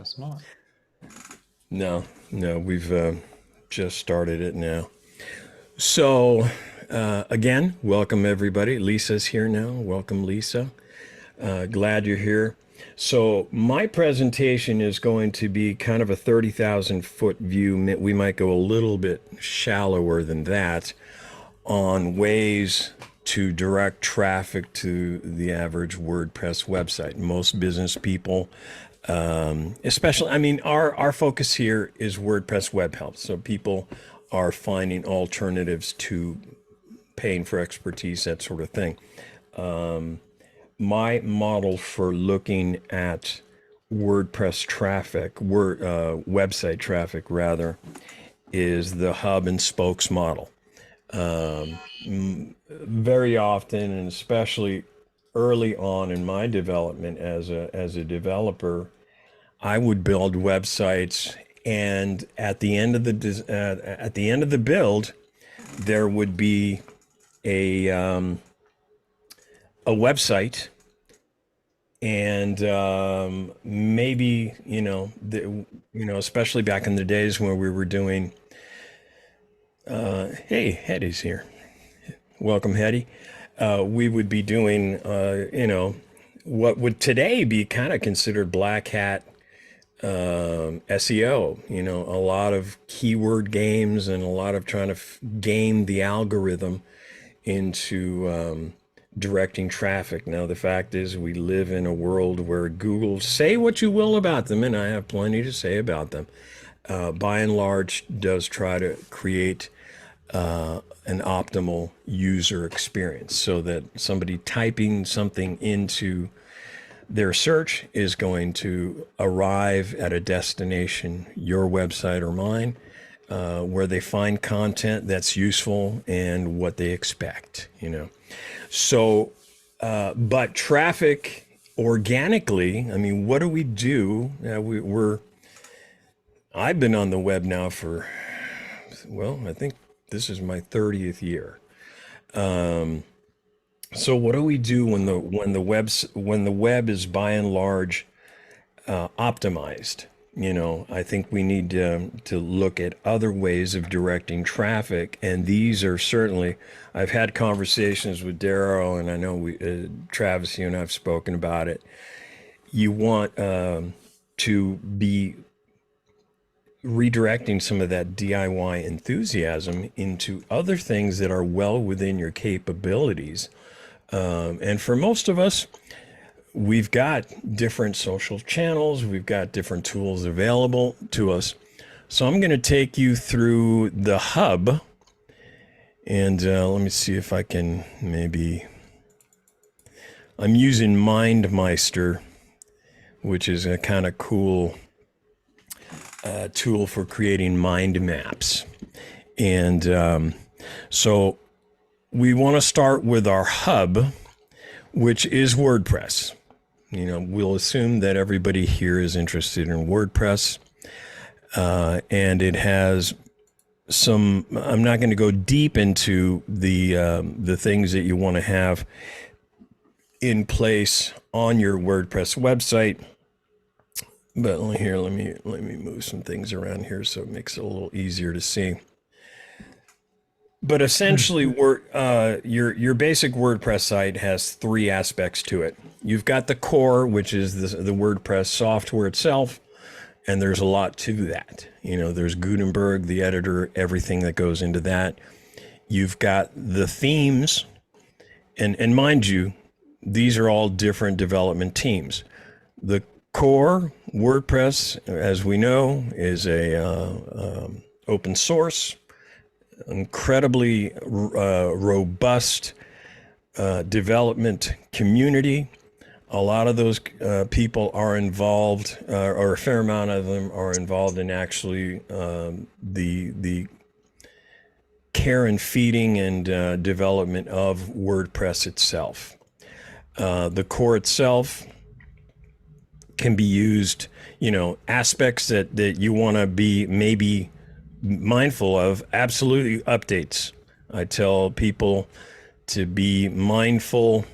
it's not. No, no, we've just started it now. So, again, welcome everybody. Lisa's here now. Welcome, Lisa. Glad you're here. So, my presentation is going to be kind of a 30,000 foot view. We might go a little bit shallower than that on ways to direct traffic to the average WordPress website. Most business people, especially, I mean, our focus here is WordPress web help. So people are finding alternatives to paying for expertise, that sort of thing. My model for looking at WordPress traffic, website traffic rather, is the hub and spokes model. Very often, and especially early on in my development as a developer, I would build websites, and at the end of the build, there would be a website, and maybe especially back in the days when we were doing. Hey, Hetty's here. Welcome, Hetty. We would be doing, what would today be kind of considered black hat SEO. A lot of keyword games and a lot of trying to game the algorithm into directing traffic. Now, the fact is, we live in a world where Google, say what you will about them, and I have plenty to say about them, by and large does try to create an optimal user experience so that somebody typing something into their search is going to arrive at a destination, your website or mine, where they find content that's useful and what they expect, So, but traffic organically, I mean, what do we do? I've been on the web now for, well, I think this is my 30th year. So what do we do when the web is by and large optimized? I think we need to look at other ways of directing traffic, and these are certainly. I've had conversations with Darrow, and I know Travis, you and I've spoken about it. You want to be redirecting some of that DIY enthusiasm into other things that are well within your capabilities. And for most of us, we've got different social channels, we've got different tools available to us. So I'm going to take you through the hub, and let me see if I can I'm using MindMeister, which is a kind of cool tool for creating mind maps. And so we want to start with our hub, which is WordPress. We'll assume that everybody here is interested in WordPress, and it has some. I'm not going to go deep into the things that you want to have in place on your WordPress website. But here, let me move some things around here so it makes it a little easier to see. But essentially, your basic WordPress site has three aspects to it. You've got the core, which is the WordPress software itself, and there's a lot to that. There's Gutenberg, the editor, everything that goes into that. You've got the themes, and mind you, these are all different development teams. The core WordPress, as we know, is a open source, incredibly robust development community. A lot of those people are involved, or a fair amount of them are involved in actually the care and feeding and development of WordPress itself. The core itself can be used, aspects that you want to be maybe mindful of. Absolutely, updates. I tell people to be mindful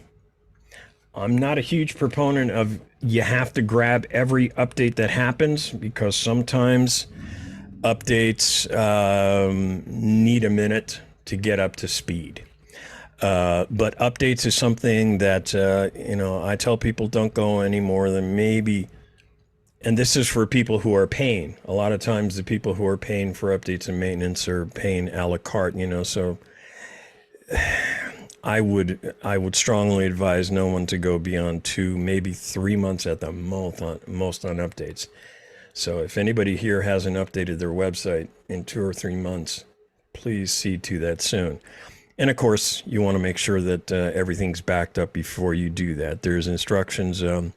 I'm not a huge proponent of you have to grab every update that happens, because sometimes updates need a minute to get up to speed. But updates is something that, I tell people don't go any more than maybe, and this is for people who are paying. A lot of times the people who are paying for updates and maintenance are paying a la carte, so I would strongly advise no one to go beyond 2, maybe 3 months at the most on updates. So if anybody here hasn't updated their website in 2 or 3 months, please see to that soon. And of course, you want to make sure that everything's backed up before you do that. There's instructions on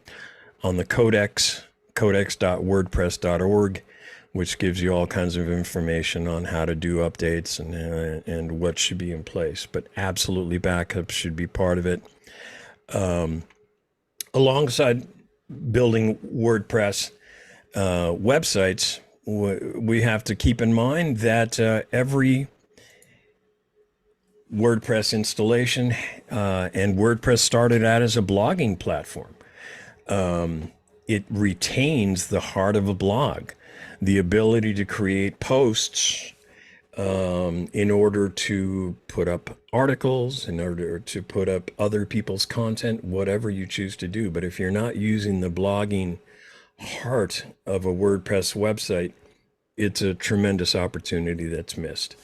the codex.wordpress.org, which gives you all kinds of information on how to do updates and what should be in place. But absolutely, backups should be part of it. Alongside building WordPress websites, we have to keep in mind that every WordPress installation, and WordPress started out as a blogging platform. It retains the heart of a blog, the ability to create posts in order to put up articles, in order to put up other people's content, whatever you choose to do. But if you're not using the blogging heart of a WordPress website, it's a tremendous opportunity that's missed.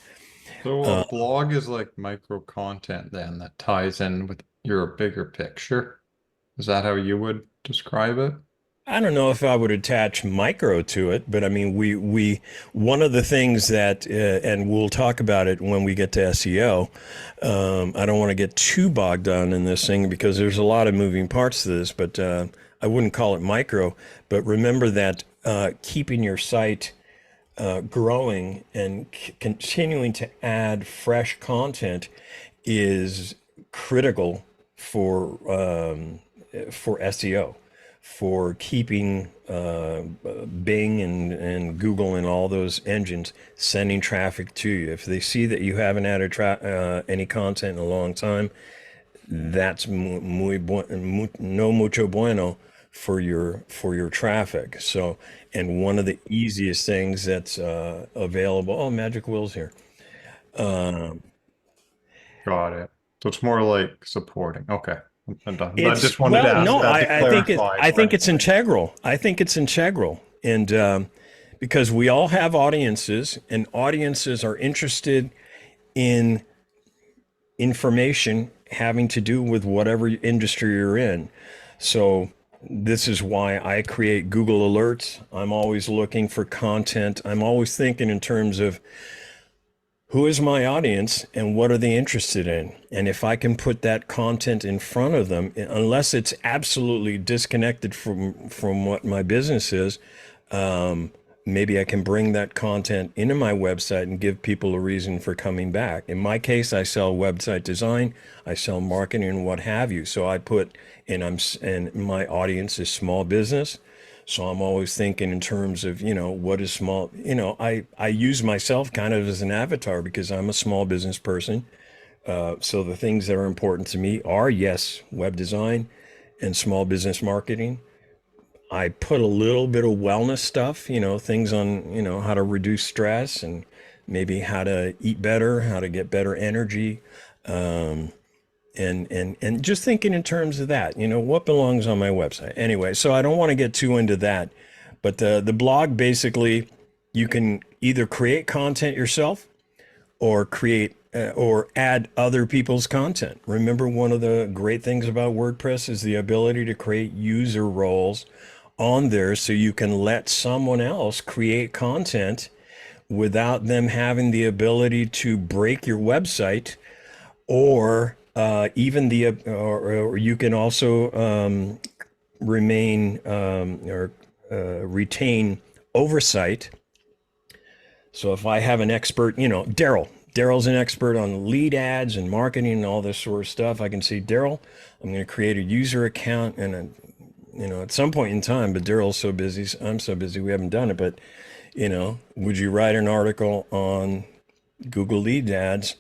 So a blog is like micro content then that ties in with your bigger picture. Is that how you would describe it? I don't know if I would attach micro to it, but I mean, we one of the things that, and we'll talk about it when we get to SEO. I don't want to get too bogged down in this thing because there's a lot of moving parts to this, but I wouldn't call it micro. But remember that keeping your site growing and continuing to add fresh content is critical for SEO, for keeping Bing and Google and all those engines sending traffic to you. If they see that you haven't added any content in a long time, that's no mucho bueno for your traffic. So, and one of the easiest things that's available. Oh, Magic Will's here. Got it. So it's more like supporting. Okay. I'm done. I It's just wanted to well, ask no, that to I think it clarify I think what it's integral. I think it's integral, and because we all have audiences, and audiences are interested in information having to do with whatever industry you're in. So this is why I create Google Alerts. I'm always looking for content. I'm always thinking in terms of who is my audience and what are they interested in? And if I can put that content in front of them, unless it's absolutely disconnected from what my business is, maybe I can bring that content into my website and give people a reason for coming back. In my case, I sell website design, I sell marketing and what have you. So I put, and my audience is small business. So I'm always thinking in terms of, what is small, I use myself kind of as an avatar because I'm a small business person. So the things that are important to me are, yes, web design and small business marketing. I put a little bit of wellness stuff, things on, how to reduce stress and maybe how to eat better, how to get better energy. And just thinking in terms of that, what belongs on my website. Anyway, so I don't want to get too into that, but the blog, basically, you can either create content yourself or create or add other people's content. Remember, one of the great things about WordPress is the ability to create user roles on there so you can let someone else create content without them having the ability to break your website, or or you can also remain or retain oversight. So if I have an expert, Daryl's an expert on lead ads and marketing and all this sort of stuff. I can say, Daryl, I'm going to create a user account, and at some point in time, but Daryl's so busy, I'm so busy, we haven't done it. But would you write an article on Google lead ads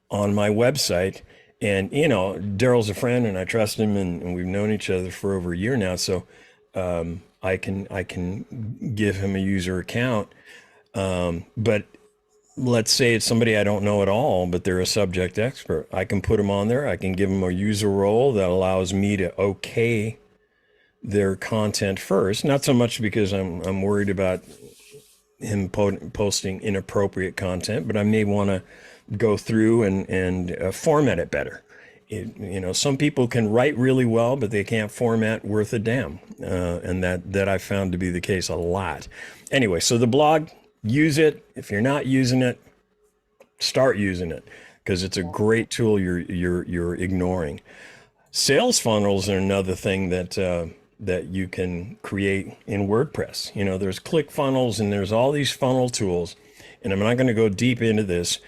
on my website? And you know, Daryl's a friend, and I trust him, and we've known each other for over a year now. So I can give him a user account. But let's say it's somebody I don't know at all, but they're a subject expert. I can put them on there. I can give them a user role that allows me to okay their content first. Not so much because I'm worried about him posting inappropriate content, but I may want to go through and format it better. You know, some people can write really well, but they can't format worth a damn, and that I found to be the case a lot. Anyway, so the blog, use it. If you're not using it, start using it because it's a great tool you're ignoring. Sales funnels are another thing that you can create in WordPress. You know, there's click funnels and there's all these funnel tools, and I'm not going to go deep into this,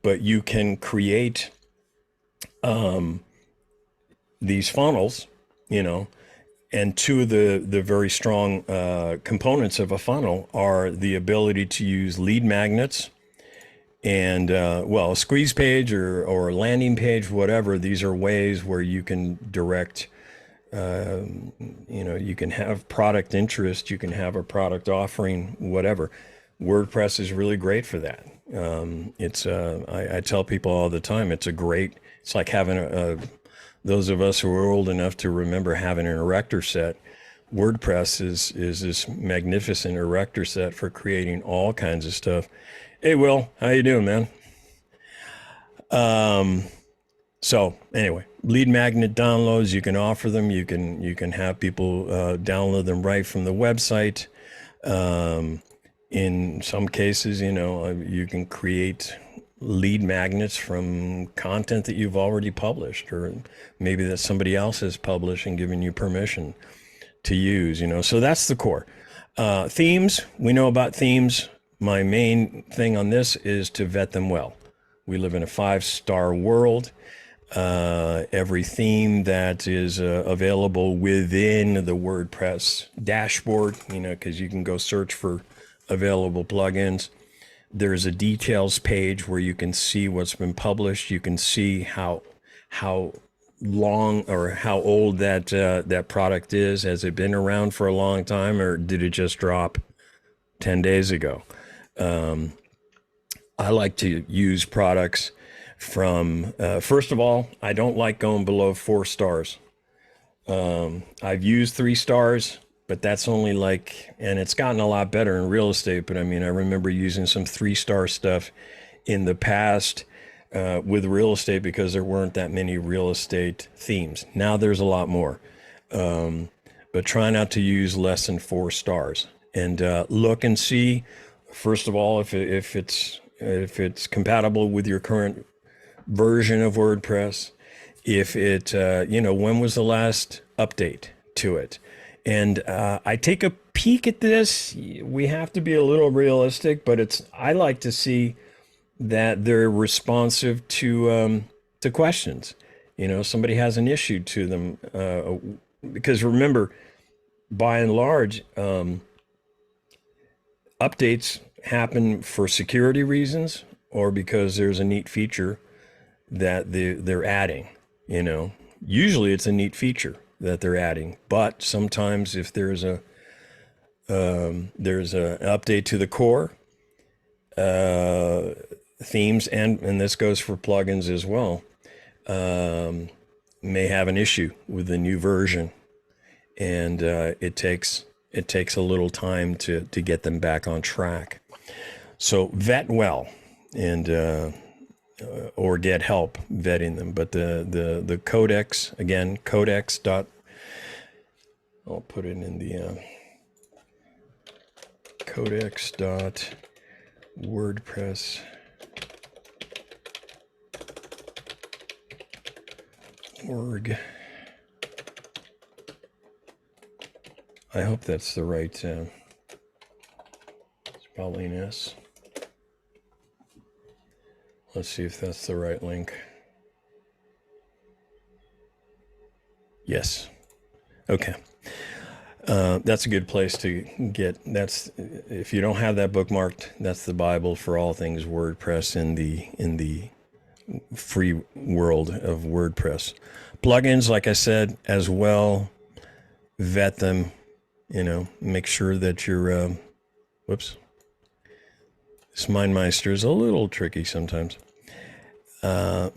but you can create these funnels, you know, and two of the very strong components of a funnel are the ability to use lead magnets and, well, a squeeze page or a landing page, whatever. These are ways where you can direct, you know, you can have product interest, you can have a product offering, whatever. WordPress is really great for that. I tell people all the time, it's like having those of us who are old enough to remember having an erector set. WordPress is this magnificent erector set for creating all kinds of stuff. Hey, Will, how you doing, man? So anyway, lead magnet downloads, you can offer them. You can have people download them right from the website. In some cases, you know, you can create lead magnets from content that you've already published, or maybe that somebody else has published and given you permission to use, you know. So that's the core. Themes, we know about themes. My main thing on this is to vet them well. We live in a 5-star world. Every theme that is available within the WordPress dashboard, you know, because you can go search for available plugins. There's a details page where you can see what's been published. You can see how long or how old that product is. Has it been around for a long time, or did it just drop 10 days ago? I like to use products from, first of all, I don't like going below 4 stars. I've used 3 stars, but that's only like, and it's gotten a lot better in real estate. But I mean, I remember using some 3-star stuff in the past with real estate because there weren't that many real estate themes. Now there's a lot more, but try not to use less than 4 stars and look and see, first of all, if it's compatible with your current version of WordPress, if it, you know, when was the last update to it? And I take a peek at this. We have to be a little realistic, but I like to see that they're responsive to questions. You know, somebody has an issue to them, because remember, by and large, updates happen for security reasons or because there's a neat feature that they're adding. You know, usually it's a neat feature that they're adding, but sometimes if there's an update to the core themes, and this goes for plugins as well, may have an issue with the new version, and it takes a little time to get them back on track. So vet well, and or get help vetting them. But the codex, again, codex dot, I'll put it in the codex dot WordPress org. I hope that's the right spelling S. Let's see if that's the right link. Yes. Okay. That's a good place to get. That's, if you don't have that bookmarked, that's the Bible for all things WordPress in the free world of WordPress. Plugins, like I said, as well, vet them, make sure that you're, whoops, this MindMeister is a little tricky sometimes.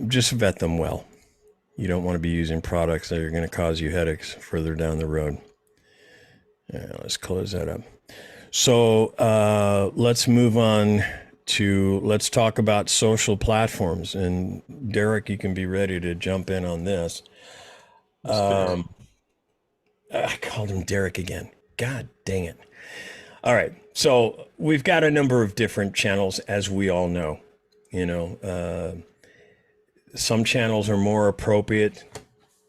Just vet them well. You don't want to be using products that are going to cause you headaches further down the road. Let's close that up. So let's move on let's talk about social platforms. And Derek, you can be ready to jump in on this. I called him Derek again. God dang it. All right. So we've got a number of different channels, as we all know. Some channels are more appropriate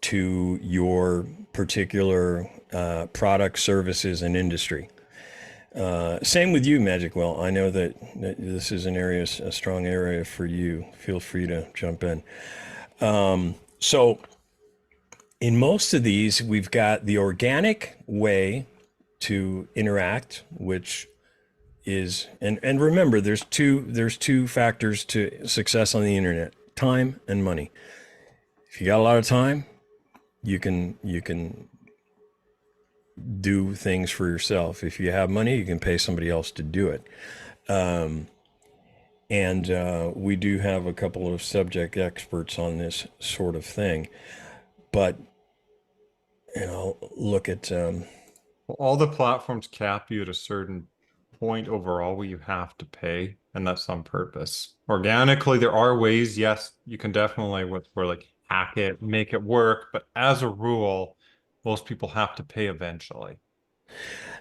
to your particular product, services, and industry. Same with you, Magic Well. I know that this is a strong area for you. Feel free to jump in. So in most of these, we've got the organic way to interact, which is, and remember, there's two factors to success on the internet: time and money. If you got a lot of time, you can do things for yourself. If you have money, you can pay somebody else to do it. And we do have a couple of subject experts on this sort of thing. But, look at... all the platforms cap you at a certain point overall where you have to pay, and that's on purpose. Organically, there are ways, yes, you can definitely hack it, make it work, but as a rule, most people have to pay eventually.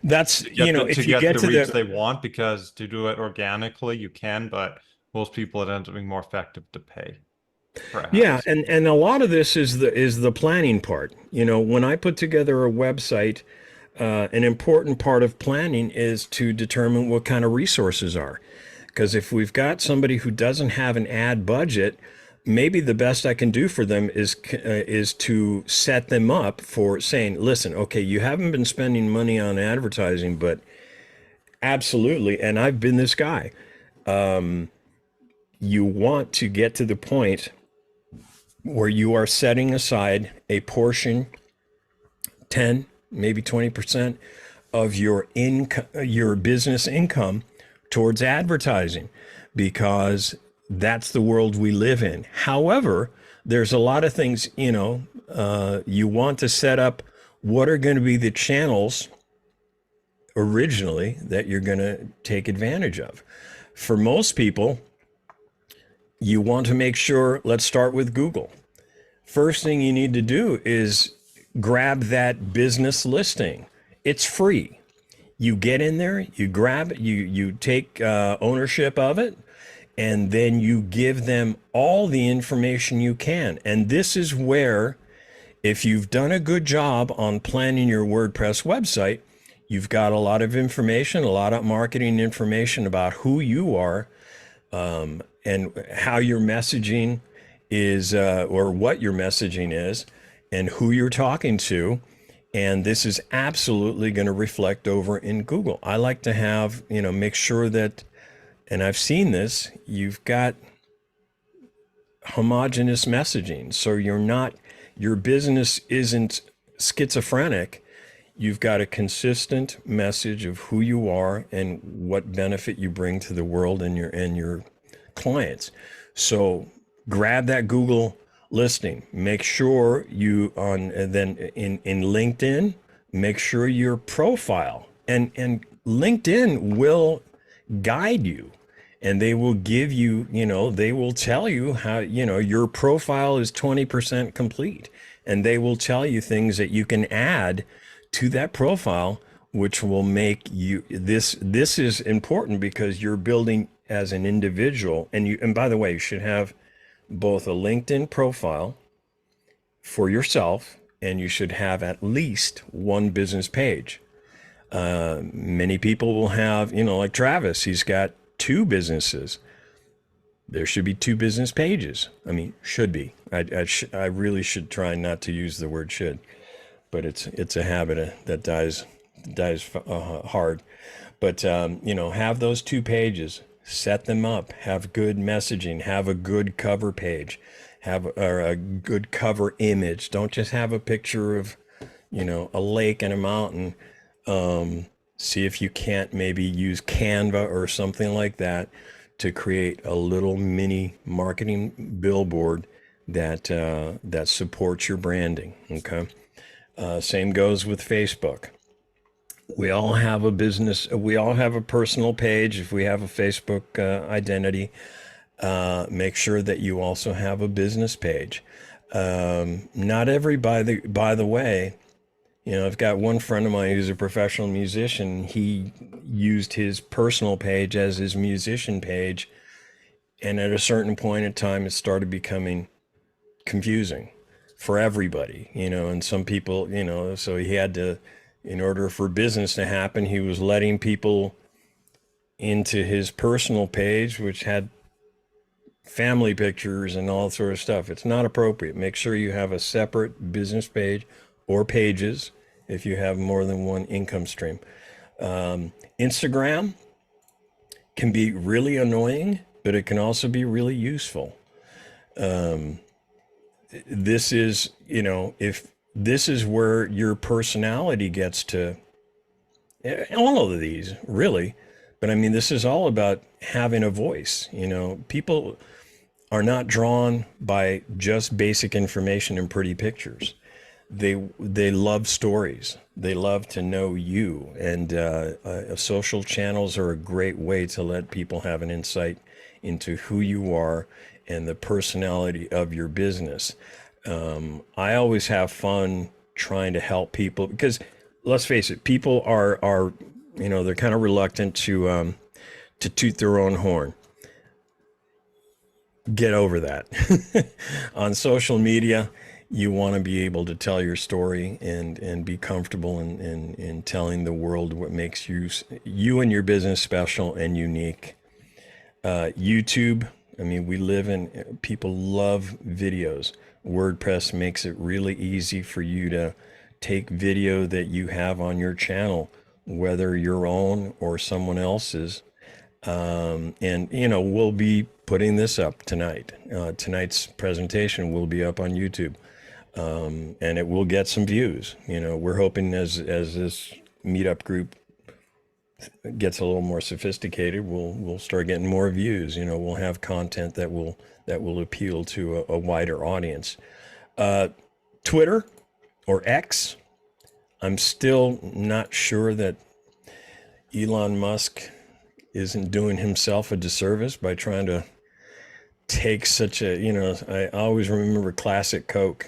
That's, if you get to the reach they want, because to do it organically, you can, but most people, it ends up being more effective to pay. Perhaps. Yeah, and a lot of this is the planning part. When I put together a website, an important part of planning is to determine what kind of resources are. Because if we've got somebody who doesn't have an ad budget, maybe the best I can do for them is to set them up for saying, listen, okay, you haven't been spending money on advertising, but absolutely, and I've been this guy. You want to get to the point where you are setting aside a portion, 10, maybe 20% of your business income towards advertising, because that's the world we live in. However, there's a lot of things, you want to set up what are going to be the channels originally that you're going to take advantage of. For most people, you want to make sure, let's start with Google. First thing you need to do is grab that business listing. It's free. You get in there, you grab it, you take ownership of it, and then you give them all the information you can. And this is where, if you've done a good job on planning your WordPress website, you've got a lot of information, a lot of marketing information about who you are, and how your messaging is, or what your messaging is, and who you're talking to. And this is absolutely going to reflect over in Google. I like to have, make sure that, and I've seen this, you've got homogeneous messaging. So your business isn't schizophrenic. You've got a consistent message of who you are and what benefit you bring to the world and your clients. So grab that Google listing. Make sure then in LinkedIn, make sure your profile and LinkedIn will guide you, and they will give you, they will tell you how, your profile is 20% complete, and they will tell you things that you can add to that profile, which will make you, this is important because you're building as an individual. And by the way, you should have both a LinkedIn profile for yourself, and you should have at least one business page. Many people will have, like Travis, he's got 2 businesses. There should be 2 business pages. I mean, should be. I really should try not to use the word should, but it's a habit that dies hard. But have those 2 pages set them up, have good messaging, have a good cover page, have a good cover image. Don't just have a picture of, a lake and a mountain. See if you can't maybe use Canva or something like that to create a little mini marketing billboard that supports your branding. Okay. Same goes with Facebook. We all have a business. We all have a personal page. If we have a Facebook identity, make sure that you also have a business page. Not everybody, by the way, I've got one friend of mine who's a professional musician. He used his personal page as his musician page. And at a certain point in time, it started becoming confusing for everybody, and some people, so he had to, in order for business to happen, he was letting people into his personal page, which had family pictures and all sort of stuff. It's not appropriate. Make sure you have a separate business page or pages if you have more than one income stream. Instagram can be really annoying, but it can also be really useful. This is, if this is where your personality gets to, all of these really, but I mean, this is all about having a voice. People are not drawn by just basic information and pretty pictures. They love stories. They love to know you, and social channels are a great way to let people have an insight into who you are and the personality of your business. I always have fun trying to help people because, let's face it, people are they're kind of reluctant to toot their own horn. Get over that. On social media, you want to be able to tell your story and be comfortable in telling the world what makes you and your business special and unique. YouTube, I mean, people love videos. WordPress makes it really easy for you to take video that you have on your channel, whether your own or someone else's. And we'll be putting this up tonight. Tonight's presentation will be up on YouTube. And it will get some views. We're hoping as this meetup group gets a little more sophisticated, we'll start getting more views. We'll have content that will appeal to a wider audience. Twitter or X, I'm still not sure that Elon Musk isn't doing himself a disservice by trying to take such I always remember Classic Coke.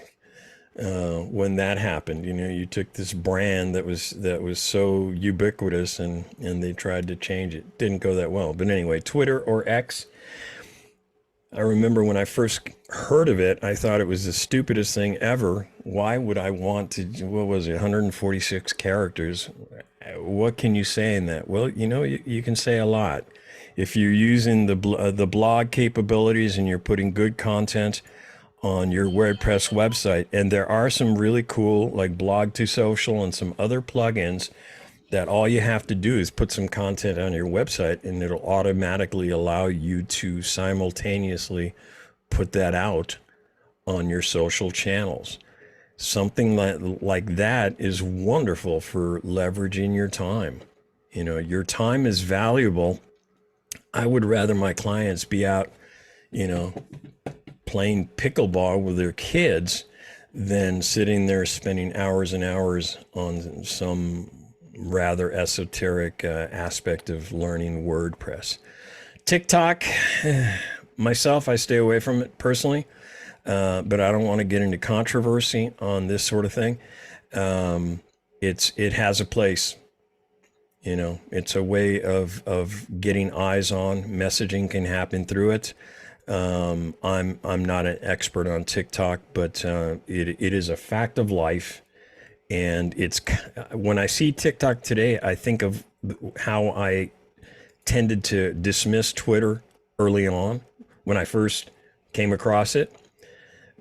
When that happened, you took this brand that was so ubiquitous and they tried to change it. Didn't go that well. But anyway, Twitter or X, I remember when I first heard of it, I thought it was the stupidest thing ever. Why would I want to, 146 characters? What can you say in that? Well, you can say a lot. If you're using the blog capabilities and you're putting good content on your WordPress website, and there are some really cool like Blog to Social and some other plugins that all you have to do is put some content on your website and it'll automatically allow you to simultaneously put that out on your social channels. Something like that is wonderful for leveraging your time. Your time is valuable. I would rather my clients be out, playing pickleball with their kids than sitting there spending hours and hours on some rather esoteric aspect of learning WordPress. TikTok, myself, I stay away from it personally, but I don't want to get into controversy on this sort of thing. It has a place. It's a way of getting eyes on. Messaging can happen through it. I'm not an expert on TikTok, but it is a fact of life. And when I see TikTok today, I think of how I tended to dismiss Twitter early on when I first came across it.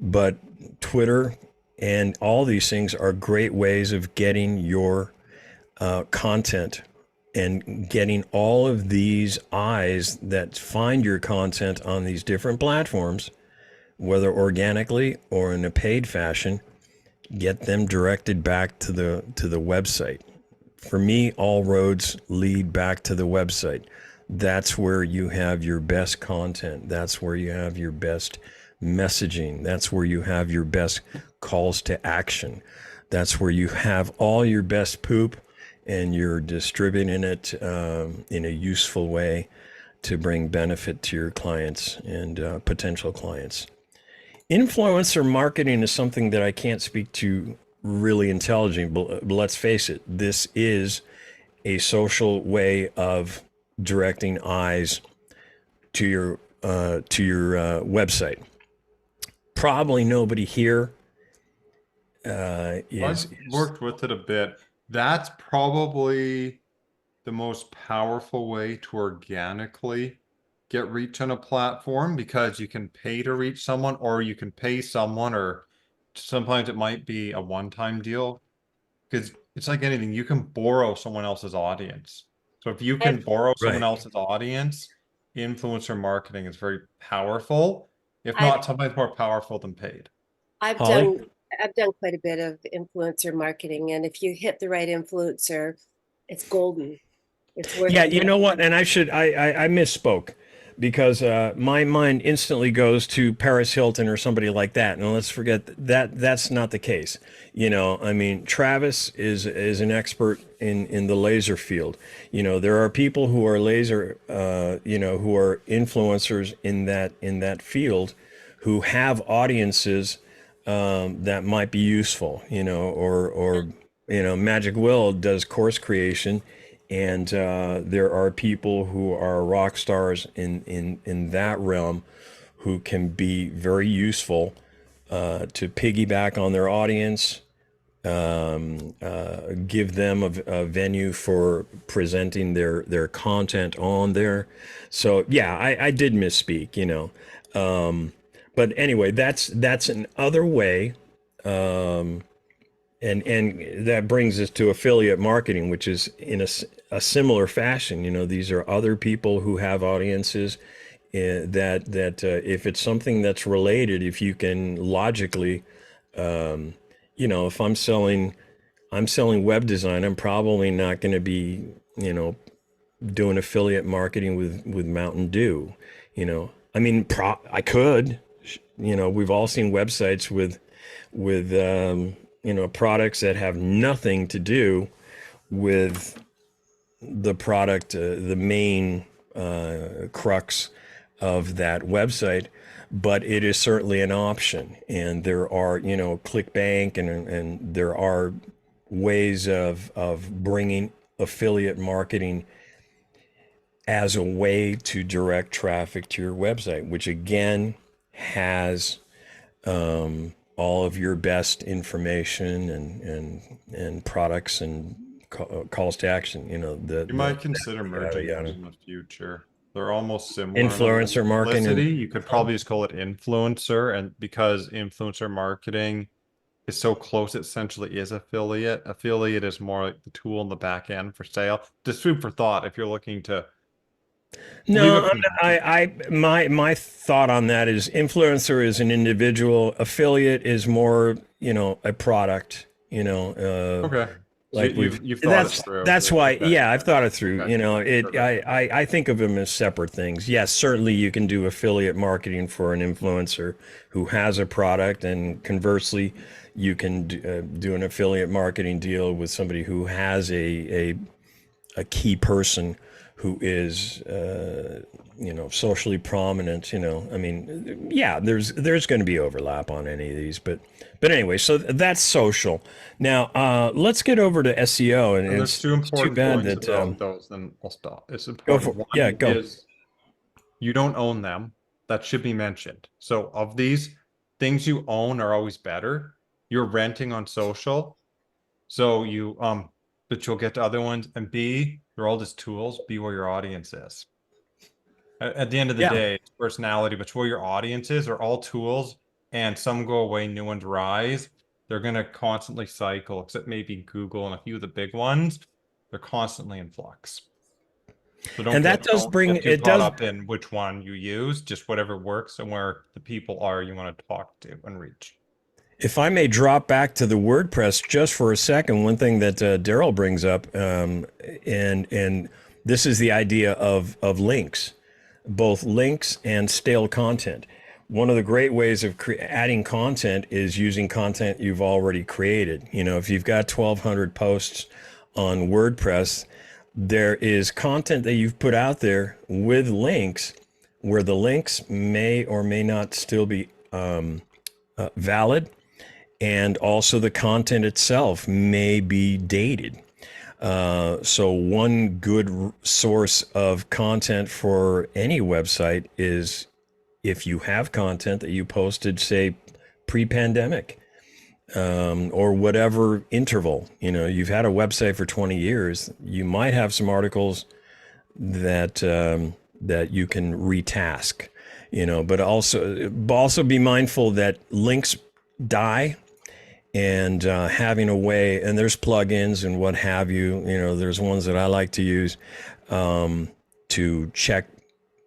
But Twitter and all these things are great ways of getting your content and getting all of these eyes that find your content on these different platforms, whether organically or in a paid fashion, get them directed back to the website. For me, all roads lead back to the website. That's where you have your best content. That's where you have your best messaging. That's where you have your best calls to action. That's where you have all your best poop, and you're distributing it in a useful way to bring benefit to your clients and potential clients. Influencer marketing is something that I can't speak to really intelligently, but let's face it, this is a social way of directing eyes to your website. Probably nobody here I've is worked with it a bit. That's probably the most powerful way to organically get reach on a platform, because you can pay to reach someone, or you can pay someone, or sometimes it might be a one-time deal. Because it's like anything, you can borrow someone else's audience. So if you can I've borrow someone right. else's audience, influencer marketing is very powerful, if I've not sometimes more powerful than paid. I've Holly? done I've done quite a bit of influencer marketing, and if you hit the right influencer, it's golden. It's worth Yeah, the you know what? And I misspoke because my mind instantly goes to Paris Hilton or somebody like that. And let's forget that that's not the case. I mean, Travis is an expert in the laser field. There are people who are laser, who are influencers in that field, who have audiences that might be useful. Magic Will does course creation, and there are people who are rock stars in that realm who can be very useful to piggyback on their audience, give them a venue for presenting their content on there. So yeah, I did misspeak. But anyway, that's an other way. And that brings us to affiliate marketing, which is in a similar fashion. These are other people who have audiences that if it's something that's related, if you can logically, if I'm selling web design, I'm probably not going to be, doing affiliate marketing with Mountain Dew. I mean, I could. We've all seen websites with products that have nothing to do with the product, the main crux of that website, but it is certainly an option. And there are, ClickBank, and there are ways of bringing affiliate marketing as a way to direct traffic to your website, which again has all of your best information and products and calls to action. You might consider yada merging those yada. in the future. They're almost similar in a Influencer marketing. simplicity. You could probably just call it influencer, and because influencer marketing is so close, it essentially is affiliate. Affiliate is more like the tool in the back end for sale. Just food for thought if you're looking to leave No, it for now. my thought on that is influencer is an individual. Affiliate is more, a product. Okay. So Like you've thought it that's through. that's why, Okay. yeah, I've thought it through. Okay. Perfect. I think of them as separate things. Yes, certainly you can do affiliate marketing for an influencer who has a product, and conversely, you can do an affiliate marketing deal with somebody who has a key person who is socially prominent. I mean, yeah, there's going to be overlap on any of these, but anyway, so that's social. Now let's get over to SEO, and And there's two it's too important bad points that about those, then I'll stop. It's go important. for, yeah, One go. is you don't own them. That should be mentioned. So of these, things you own are always better. You're renting on social. So but you'll get to other ones. And B, they're all just tools. Be where your audience is. At the end of the Yeah. day, it's personality, but where your audience is are all tools, and some go away, new ones rise. They're gonna constantly cycle, except maybe Google and a few of the big ones. They're constantly in flux. So And that does don't bring get too it caught does up in which one you use, just whatever works and where the people are you want to talk to and reach. If I may drop back to the WordPress just for a second, one thing that Daryl brings up, and this is the idea of links, both links and stale content. One of the great ways of adding content is using content you've already created. You know, if you've got 1,200 posts on WordPress, there is content that you've put out there with links, where the links may or may not still be valid. And also the content itself may be dated. So one good source of content for any website is if you have content that you posted, say, pre-pandemic, or whatever interval. You know, you've had a website for 20 years, you might have some articles that that you can retask, you know, but also be mindful that links die. And having a way, and there's plugins and what have you, you know, there's ones that I like to use to check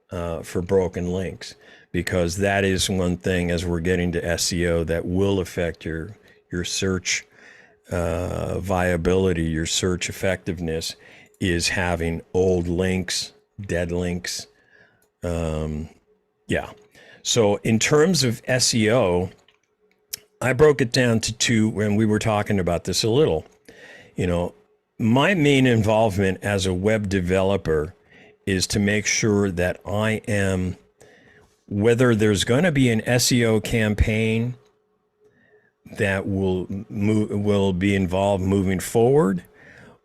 for broken links, because that is one thing as we're getting to SEO that will affect your search viability, your search effectiveness, is having old links, dead links. Yeah. So in terms of SEO, I broke it down to two when we were talking about this a little. You know, my main involvement as a web developer is to make sure that I am, whether there's going to be an SEO campaign that will be involved moving forward,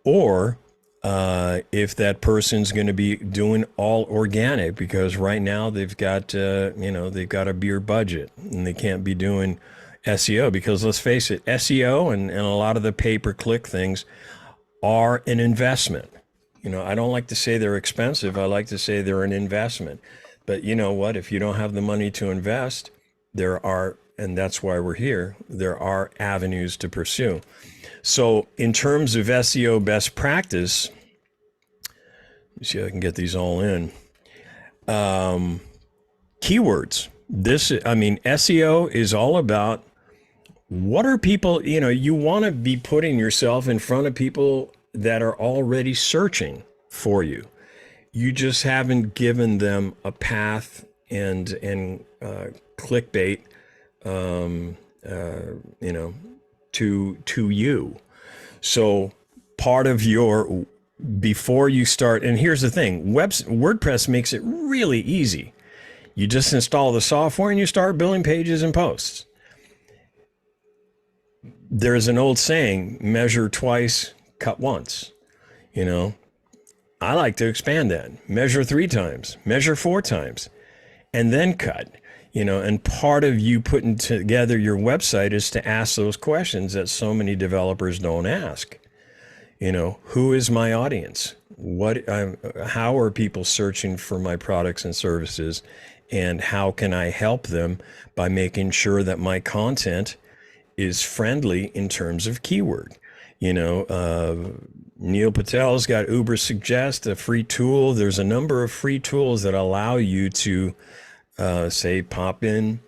or if that person's going to be doing all organic, because right now they've got they've got a beer budget and they can't be doing SEO, because let's face it, SEO and a lot of the pay-per-click things are an investment. You know, I don't like to say they're expensive. I like to say they're an investment. But you know what? If you don't have the money to invest, there are, and that's why we're here, there are avenues to pursue. So in terms of SEO best practice, let me see if I can get these all in. Keywords. SEO is all about what are people, you know, you want to be putting yourself in front of people that are already searching for you. You just haven't given them a path and clickbait, to you. So part of your, before you start, and here's the thing, WordPress makes it really easy. You just install the software and you start building pages and posts. There's an old saying, measure twice, cut once. You know, I like to expand that. Measure 3 times, measure 4 times, and then cut. You know, and part of you putting together your website is to ask those questions that so many developers don't ask. You know, who is my audience? How are people searching for my products and services? And how can I help them by making sure that my content is friendly in terms of keyword? You know, Neil Patel's got Uber Suggest, a free tool. There's a number of free tools that allow you to say pop in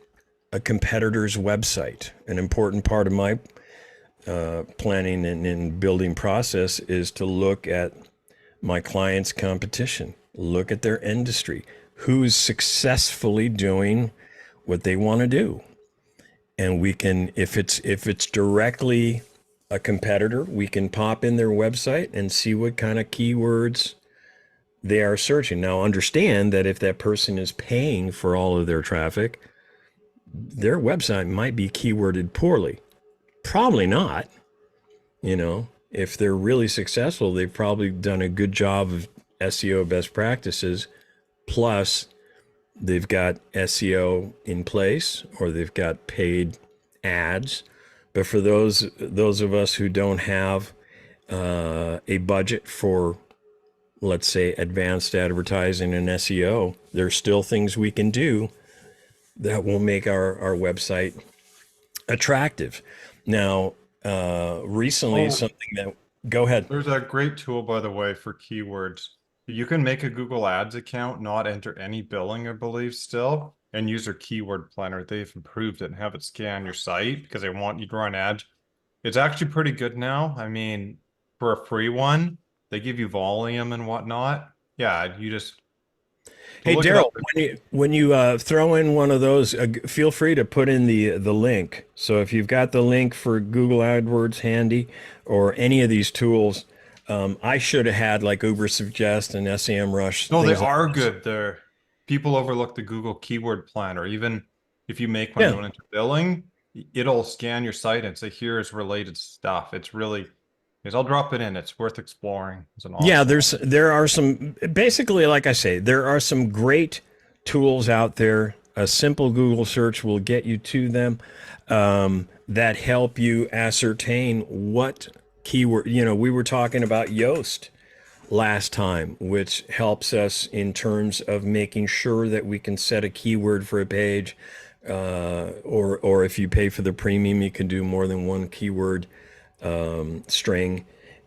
a competitor's website. An important part of my planning and building process is to look at my client's competition, look at their industry, who's successfully doing what they want to do. And we can, if it's directly a competitor, we can pop in their website and see what kind of keywords they are searching. Now, understand that if that person is paying for all of their traffic, their website might be keyworded poorly. Probably not. You know, if they're really successful, they've probably done a good job of SEO best practices, plus they've got SEO in place, or they've got paid ads. But for those of us who don't have a budget for, let's say, advanced advertising and SEO, there's still things we can do that will make our website attractive. Now, recently, something that Go ahead. There's a great tool, by the way, for keywords. You can make a Google Ads account, not enter any billing, I believe, still, and use their keyword planner. They've improved it and have it scan your site because they want you to run ads. It's actually pretty good now. I mean, for a free one, they give you volume and whatnot. Yeah, you just to Hey, look it up. Daryl, when you throw in one of those, feel free to put in the link. So if you've got the link for Google AdWords handy or any of these tools, I should have had like Uber Suggest and SEMrush, No, they things like are this. good. They're people overlook the Google keyword planner. Even if you make one Yeah. going into billing, it'll scan your site and say, here's related stuff. It's really, because I'll drop it in. It's worth exploring. It's an Yeah, awesome. there are some basically like I say, there are some great tools out there. A simple Google search will get you to them that help you ascertain what keyword, we were talking about Yoast last time, which helps us in terms of making sure that we can set a keyword for a page, or if you pay for the premium, you can do more than one keyword string,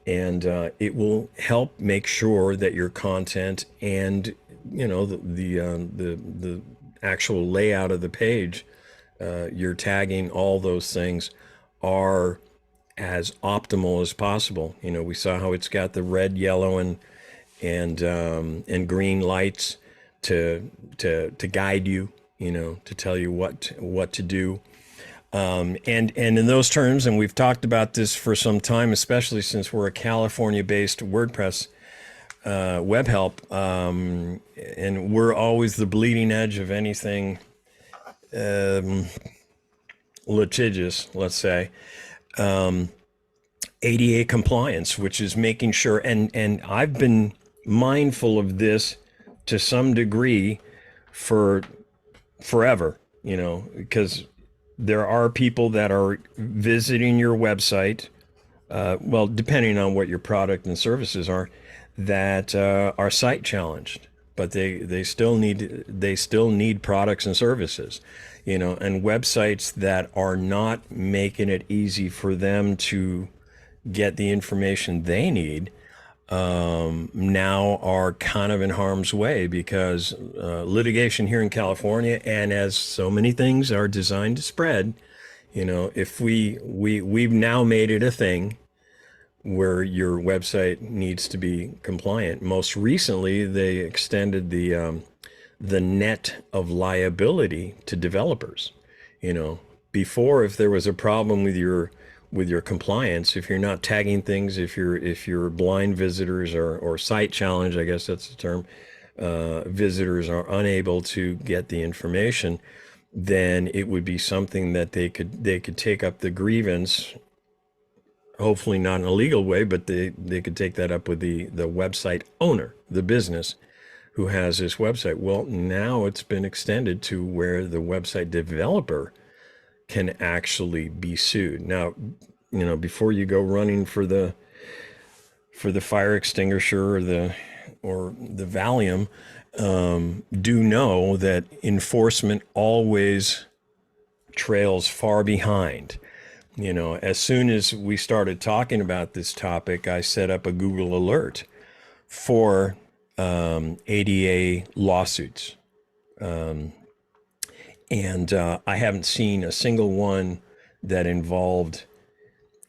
and it will help make sure that your content and the actual layout of the page, your tagging, all those things are as optimal as possible. We saw how it's got the red, yellow, and green lights to guide you, to tell you what to do. And in those terms, and we've talked about this for some time, especially since we're a California-based WordPress web help, and we're always the bleeding edge of anything litigious, let's say. ADA compliance, which is making sure, and I've been mindful of this to some degree for forever, because there are people that are visiting your website, well, depending on what your product and services are, that are site challenged, but they still need products and services, and websites that are not making it easy for them to get the information they need now are kind of in harm's way because litigation here in California, and as so many things are designed to spread, if we've now made it a thing where your website needs to be compliant. Most recently, they extended the net of liability to developers. Before, if there was a problem with your compliance, if you're not tagging things, if your blind visitors or site challenge, I guess that's the term, visitors are unable to get the information, then it would be something that they could take up the grievance, hopefully not in a legal way, but they could take that up with the website owner, the business who has this website. Well, now it's been extended to where the website developer can actually be sued. Now, before you go running for the fire extinguisher or the Valium, do know that enforcement always trails far behind. As soon as we started talking about this topic, I set up a Google alert for ADA lawsuits. And I haven't seen a single one that involved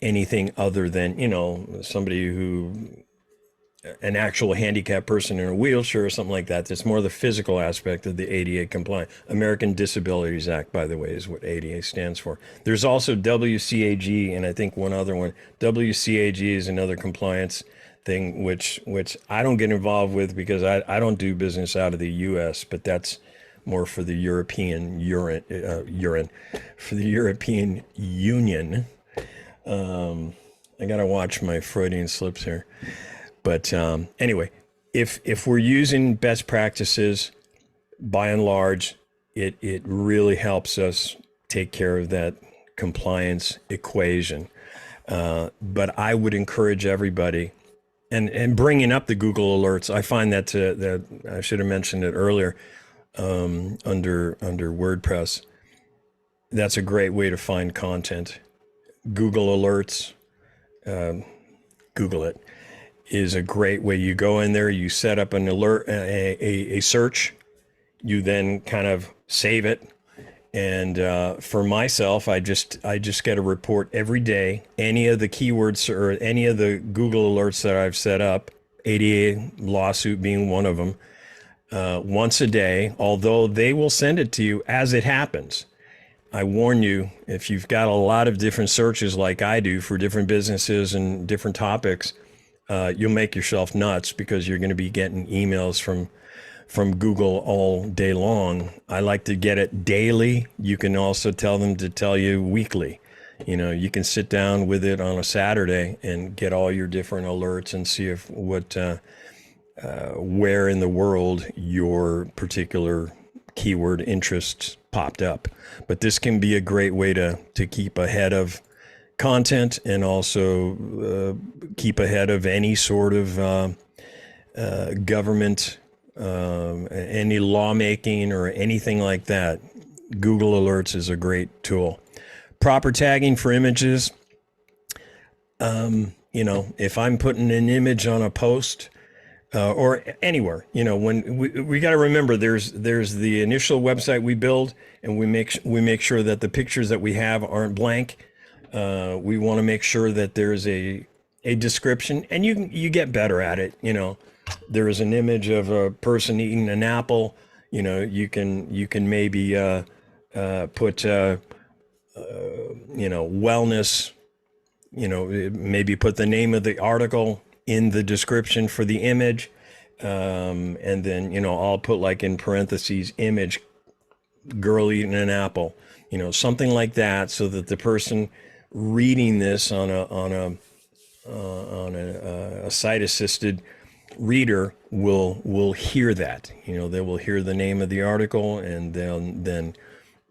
anything other than, somebody an actual handicapped person in a wheelchair or something like that. That's more the physical aspect of the ADA compliant. American Disabilities Act, by the way, is what ADA stands for. There's also WCAG, and I think one other one. WCAG is another compliance thing, which I don't get involved with because I don't do business out of the U.S., but that's more for the European for the European Union. I gotta watch my Freudian slips here. But anyway, if we're using best practices, by and large, it really helps us take care of that compliance equation. But I would encourage everybody, and bringing up the Google alerts, I find that I should have mentioned it earlier under WordPress. That's a great way to find content. Google alerts. Google it, is a great way. You go in there, you set up an alert, a search, you then kind of save it. And for myself, I just get a report every day. Any of the keywords or any of the Google alerts that I've set up, ADA lawsuit being one of them, once a day. Although they will send it to you as it happens. I warn you, if you've got a lot of different searches like I do for different businesses and different topics, you'll make yourself nuts because you're going to be getting emails from Google all day long. I like to get it daily. You can also tell them to tell you weekly. You know, you can sit down with it on a Saturday and get all your different alerts and see if where in the world your particular keyword interests popped up. But this can be a great way to keep ahead of content and also keep ahead of any sort of government, any lawmaking or anything like that. Google Alerts is a great tool. Proper tagging for images. You know, if I'm putting an image on a post or anywhere, you know, when we got to remember there's the initial website we build, and we make sure that the pictures that we have aren't blank. We want to make sure that there's a description, and you get better at it. You know, there is an image of a person eating an apple. You know, you can maybe put you know, wellness. You know, maybe put the name of the article in the description for the image, and then, you know, I'll put like in parentheses image, girl eating an apple. You know, something like that, so that the person reading this on a site assisted reader will hear that. You know, they will hear the name of the article and then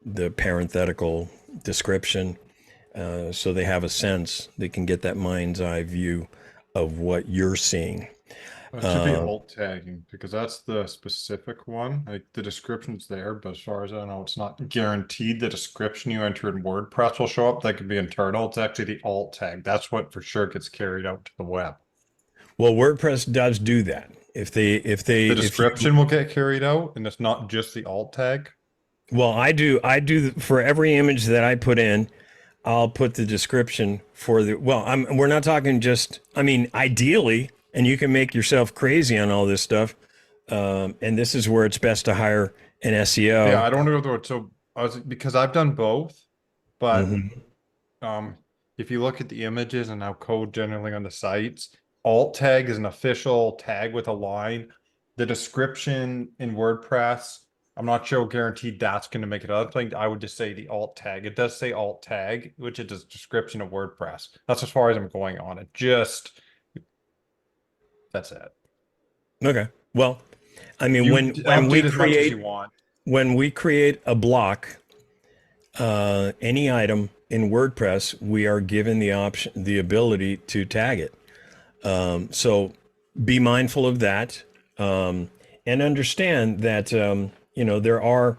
the parenthetical description, so they have a sense. They can get that mind's eye view of what you're seeing. It should be alt tagging, because that's the specific one. Like the description's there, but as far as I know, it's not guaranteed the description you enter in WordPress will show up. That could be internal. It's actually the alt tag. That's what for sure gets carried out to the web. Well, WordPress does do that. If The description will get carried out, and it's not just the alt tag. Well, I do for every image that I put in, I'll put the description for the, well, we're not talking just, I mean, ideally, and you can make yourself crazy on all this stuff. And this is where it's best to hire an SEO. Yeah, I don't want to go through it. So because I've done both, but if you look at the images and how code generally on the sites, alt tag is an official tag with a line. The description in WordPress, I'm not sure guaranteed that's going to make it. Other thing, I would just say the alt tag. It does say alt tag, which is a description of WordPress. That's as far as I'm going on it. Just that's it. Okay. Well, I mean, when we create a block, any item in WordPress, we are given the ability to tag it. So be mindful of that, and understand that, you know, there are,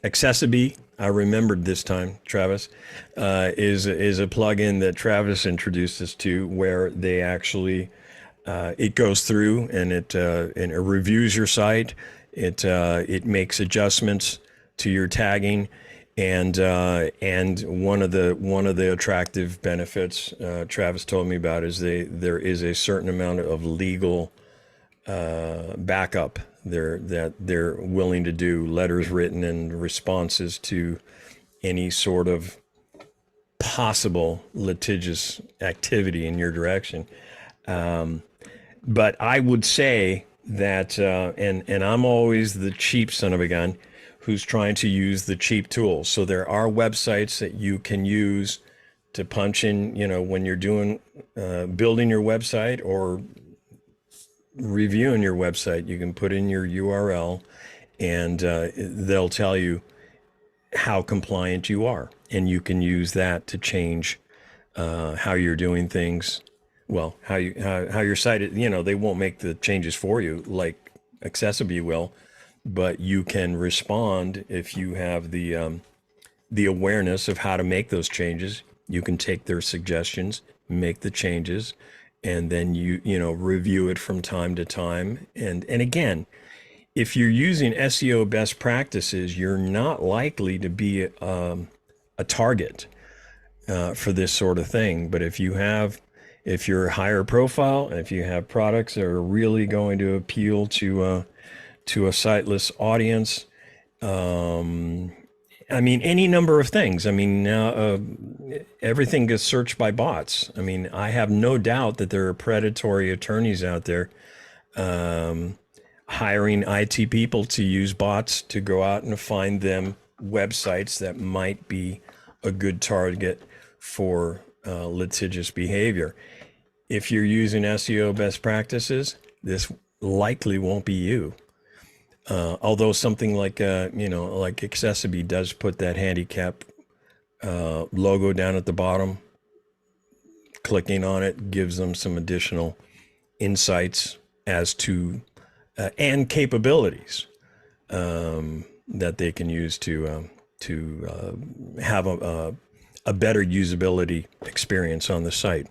Accessibility. I remembered this time, Travis, is a plugin that Travis introduced us to, where they actually, it goes through and it reviews your site. It makes adjustments to your tagging. And one of the attractive benefits Travis told me about is there is a certain amount of legal backup there that they're willing to do, letters written and responses to any sort of possible litigious activity in your direction. But I would say that, and I'm always the cheap son of a gun who's trying to use the cheap tools. So there are websites that you can use to punch in, you know, when you're doing, building your website or reviewing your website, you can put in your URL and they'll tell you how compliant you are. And you can use that to change how you're doing things. Well, how your site is, you know, they won't make the changes for you like Accessibility will, but you can respond if you have the awareness of how to make those changes. You can take their suggestions, make the changes, and then you review it from time to time. And again, if you're using SEO best practices, you're not likely to be a target for this sort of thing. But if you're higher profile, and if you have products that are really going to appeal to a siteless audience, I mean, any number of things. I mean, now everything gets searched by bots. I mean, I have no doubt that there are predatory attorneys out there hiring IT people to use bots to go out and find them websites that might be a good target for litigious behavior. If you're using SEO best practices, this likely won't be you. Although something like like Accessibility does put that handicap logo down at the bottom. Clicking on it gives them some additional insights as to and capabilities that they can use to have a better usability experience on the site.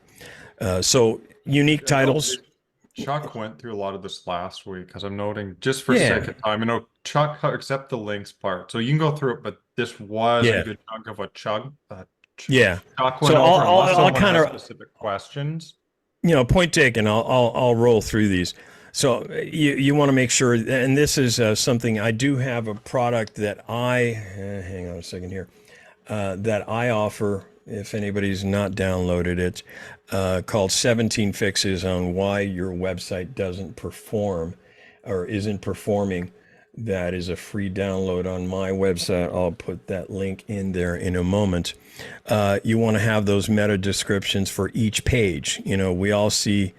So unique titles. Chuck went through a lot of this last week because I'm noting just for sake of time. I know Chuck, except the links part, so you can go through it. But this was a good chunk of what Chuck. Chuck went so over. I'll kind of specific questions. Point taken. I'll roll through these. So you want to make sure, and this is something I do have a product that hang on a second here, that I offer. If anybody's not downloaded it, called 17 Fixes on Why Your Website Doesn't Perform or Isn't Performing. That is a free download on my website. I'll put that link in there in a moment. You want to have those meta descriptions for each page. We all see,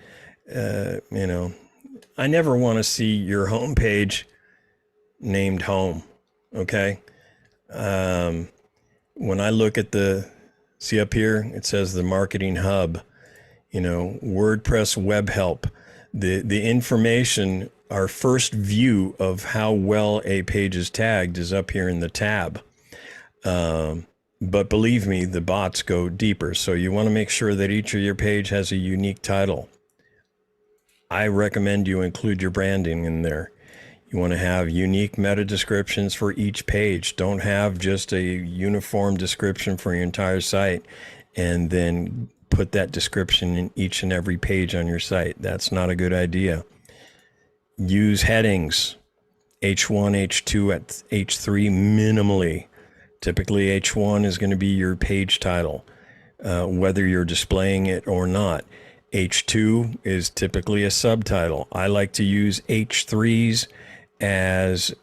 I never want to see your home page named home. Okay. When I look at see up here, it says the marketing hub, WordPress web help, the information, our first view of how well a page is tagged is up here in the tab. But believe me, the bots go deeper. So you want to make sure that each of your page has a unique title. I recommend you include your branding in there. You want to have unique meta descriptions for each page. Don't have just a uniform description for your entire site and then put that description in each and every page on your site. That's not a good idea. Use headings, H1, H2, at H3 minimally. Typically H1 is going to be your page title, whether you're displaying it or not. H2 is typically a subtitle. I like to use H3s as,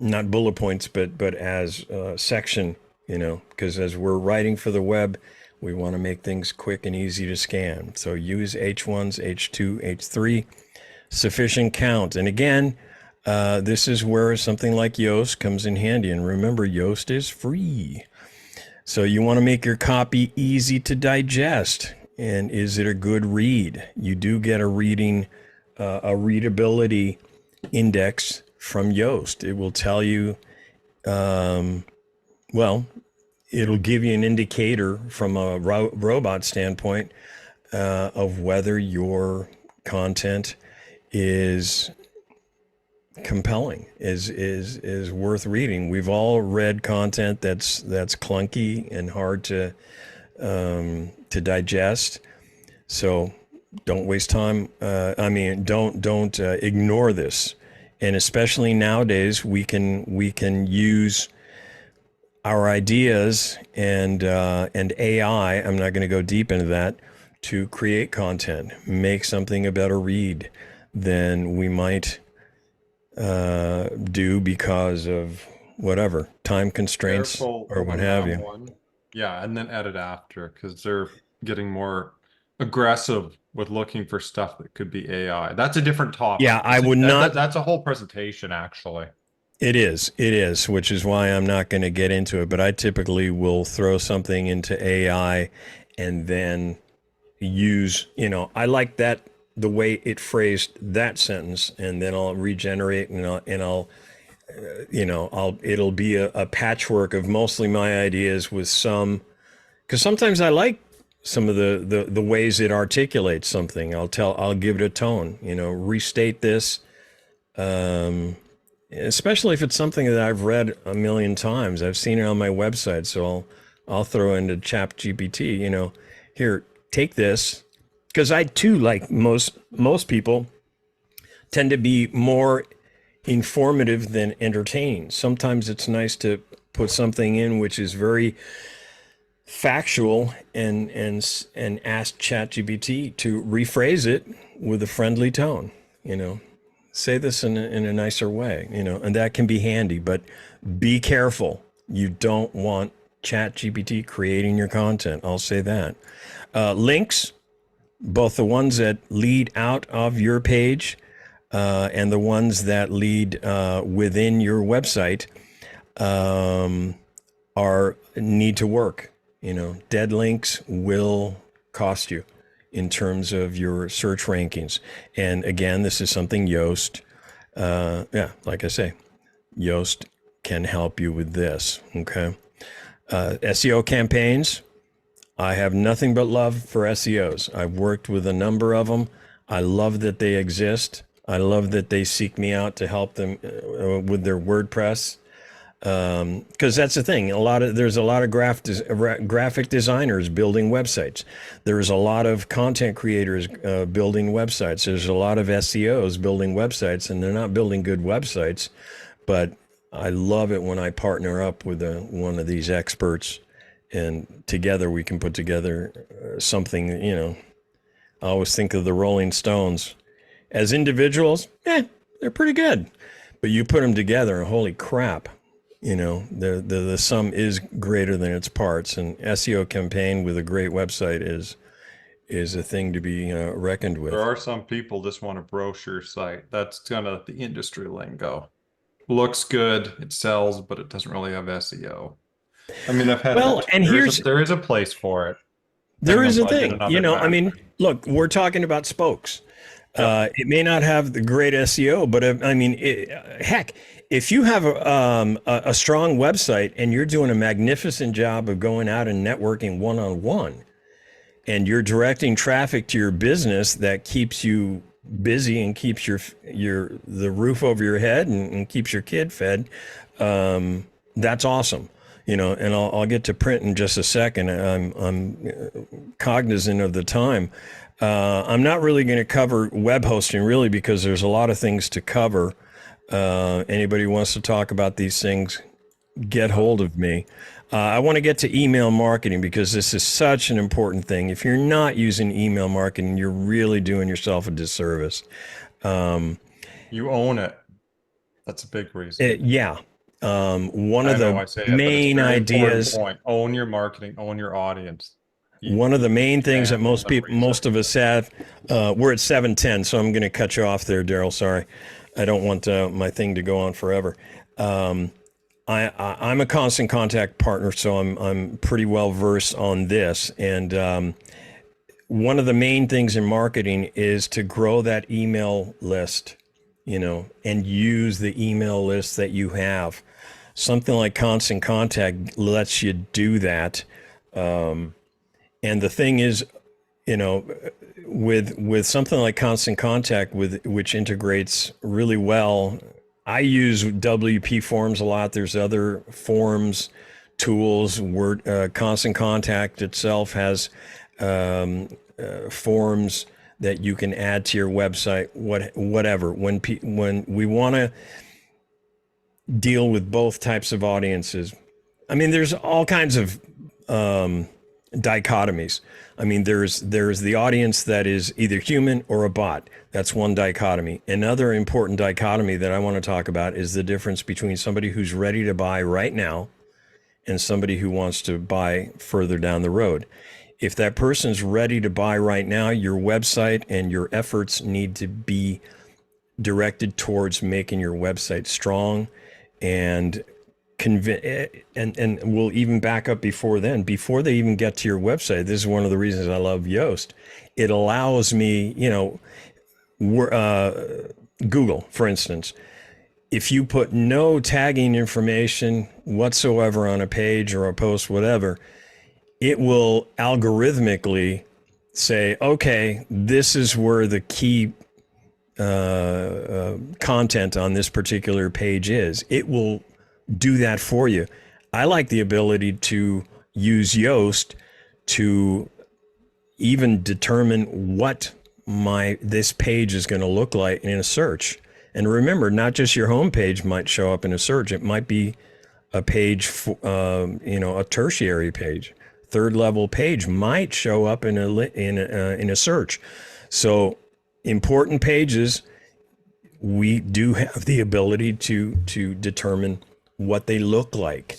not bullet points, but as section, because as we're writing for the web, we want to make things quick and easy to scan. So use H1s, H2, H3, sufficient count. And again, this is where something like Yoast comes in handy. And remember, Yoast is free. So you want to make your copy easy to digest. And is it a good read? You do get a readability index from Yoast. It will tell you, it'll give you an indicator from a robot standpoint of whether your content is compelling, is worth reading. We've all read content that's clunky and hard to digest. So don't waste time. Don't ignore this. And especially nowadays, we can use our ideas and AI. I'm not going to go deep into that, to create content, make something a better read than we might do because of whatever time constraints or what have you. Yeah, and then edit after, because they're getting more aggressive with looking for stuff that could be AI. That's a different topic. Yeah, I would not. That's a whole presentation, actually. It is, which is why I'm not going to get into it. But I typically will throw something into AI and then use, I like that, the way it phrased that sentence, and then I'll regenerate it'll be a patchwork of mostly my ideas with some because sometimes I like some of the ways it articulates something. I'll give it a tone, restate this, especially if it's something that I've read a million times. I've seen it on my website, so I'll throw into Chat GPT, here, take this, because I too, like most people, tend to be more informative than entertaining. Sometimes it's nice to put something in which is very factual and ask ChatGPT to rephrase it with a friendly tone. Say this in a nicer way. And that can be handy. But be careful. You don't want ChatGPT creating your content. I'll say that. Links, both the ones that lead out of your page and the ones that lead within your website need to work. Dead links will cost you in terms of your search rankings. And again, this is something Yoast, like I say, Yoast can help you with this. Okay. SEO campaigns. I have nothing but love for SEOs. I've worked with a number of them. I love that they exist. I love that they seek me out to help them with their WordPress. Because that's the thing. There's a lot of graphic designers building websites. There's a lot of content creators building websites. There's a lot of SEOs building websites, and they're not building good websites. But I love it when I partner up with one of these experts, and together we can put together something. I always think of the Rolling Stones as individuals. They're pretty good, but you put them together, holy crap. The sum is greater than its parts, and SEO campaign with a great website is a thing to be reckoned with. There are some people just want a brochure site. That's kind of the industry lingo. Looks good, it sells, but it doesn't really have SEO. I mean, I've had there is a place for it. There is a thing, look, we're talking about spokes. Yep. It may not have the great SEO, but heck, if you have a strong website and you're doing a magnificent job of going out and networking one-on-one, and you're directing traffic to your business that keeps you busy and keeps the roof over your head and keeps your kid fed, that's awesome. And I'll get to print in just a second. I'm cognizant of the time. I'm not really going to cover web hosting really because there's a lot of things to cover. Anybody who wants to talk about these things, get hold of me. I want to get to email marketing because this is such an important thing. If you're not using email marketing, you're really doing yourself a disservice. You own it. That's a big reason. One of the main ideas. Own your marketing, own your audience. One of the main things that most of us have, we're at 7:10, so I'm going to cut you off there, Daryl. Sorry. I don't want my thing to go on forever. I'm a constant contact partner, so I'm pretty well versed on this. And one of the main things in marketing is to grow that email list, and use the email list that you have. Something like Constant Contact lets you do that. And the thing is, with something like Constant Contact, which integrates really well, I use WP Forms a lot. There's other forms tools. Constant Contact itself has forms that you can add to your website. Whatever. When we want to deal with both types of audiences, there's all kinds of dichotomies. There's the audience that is either human or a bot. That's one dichotomy. Another important dichotomy that I want to talk about is the difference between somebody who's ready to buy right now and somebody who wants to buy further down the road. If that person's ready to buy right now, your website and your efforts need to be directed towards making your website strong and and we'll even back up before then. Before they even get to your website, this is one of the reasons I love Yoast. It allows me, Google, for instance, if you put no tagging information whatsoever on a page or a post, whatever, it will algorithmically say, okay, this is where the key content on this particular page is. It will do that for you. I like the ability to use Yoast to even determine what this page is going to look like in a search. And remember, not just your home page might show up in a search. It might be a page, a tertiary page, third level page might show up in a search. So important pages, we do have the ability to determine what they look like,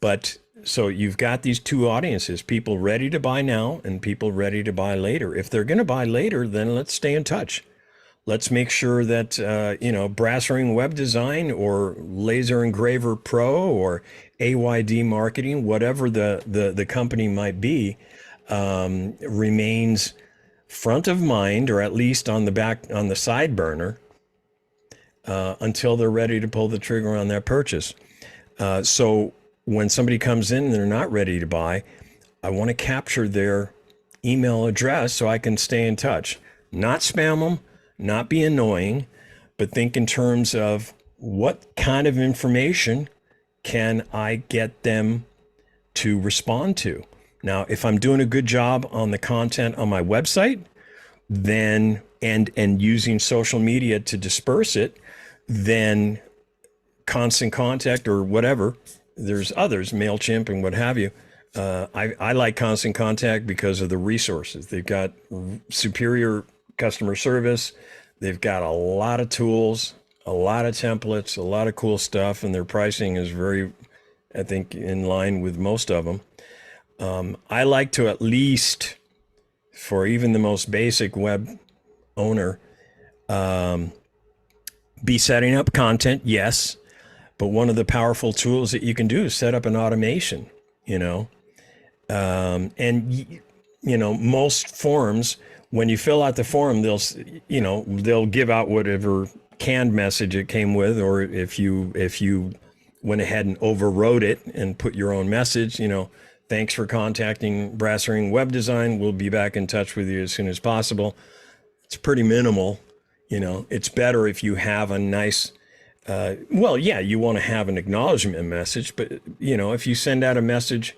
but so you've got these two audiences, people ready to buy now and people ready to buy later. If they're going to buy later, then let's stay in touch. Let's make sure that, Brass Ring Web Design or Laser Engraver Pro or AYD Marketing, whatever the company might be, remains front of mind, or at least on the side burner, until they're ready to pull the trigger on that purchase. So when somebody comes in and they're not ready to buy, I want to capture their email address so I can stay in touch. Not spam them, not be annoying, but think in terms of what kind of information can I get them to respond to. Now, if I'm doing a good job on the content on my website, then and using social media to disperse it, then Constant Contact or whatever, there's others, MailChimp and what have you. I like Constant Contact because of the resources. They've got superior customer service. They've got a lot of tools, a lot of templates, a lot of cool stuff, and their pricing is very, I think, in line with most of them. I like to, at least for even the most basic web owner, be setting up content, yes, but one of the powerful tools that you can do is set up an automation, most forms, when you fill out the form, they'll give out whatever canned message it came with, or if you went ahead and overwrote it and put your own message, thanks for contacting Brass Ring Web Design. We'll be back in touch with you as soon as possible. It's pretty minimal. It's better if you have a nice, you want to have an acknowledgement message, but if you send out a message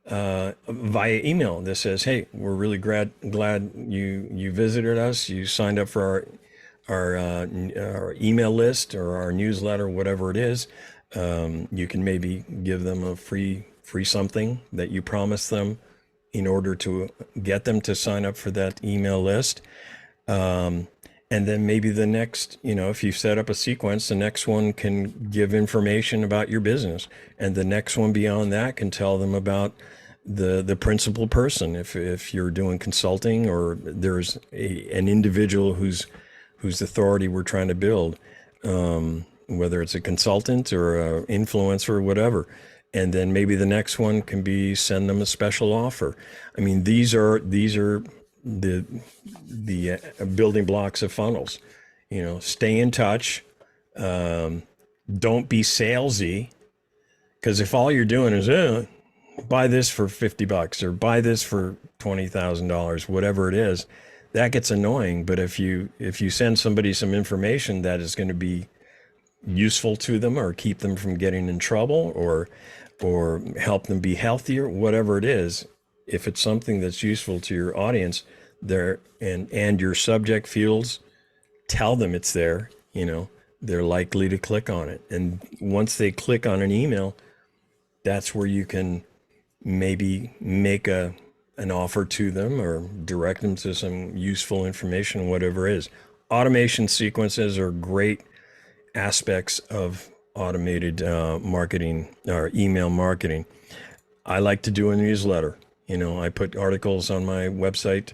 via email that says, hey, we're really glad you visited us, you signed up for our email list or our newsletter, whatever it is, you can maybe give them a free something that you promised them in order to get them to sign up for that email list. And then maybe the next, if you set up a sequence, the next one can give information about your business. And the next one beyond that can tell them about the principal person. If you're doing consulting, or there's an individual whose authority we're trying to build, whether it's a consultant or an influencer or whatever. And then maybe the next one can be send them a special offer. I mean, these are the building blocks of funnels. Stay in touch. Don't be salesy, because if all you're doing is buy this for $50 or buy this for $20,000, whatever it is, that gets annoying. But if you send somebody some information that is going to be useful to them, or keep them from getting in trouble, or help them be healthier, whatever it is, if it's something that's useful to your audience there, and your subject fields tell them it's there, they're likely to click on it. And once they click on an email, that's where you can maybe make an offer to them or direct them to some useful information, whatever it is. Automation sequences are great aspects of automated marketing or email marketing. I like to do a newsletter. I put articles on my website,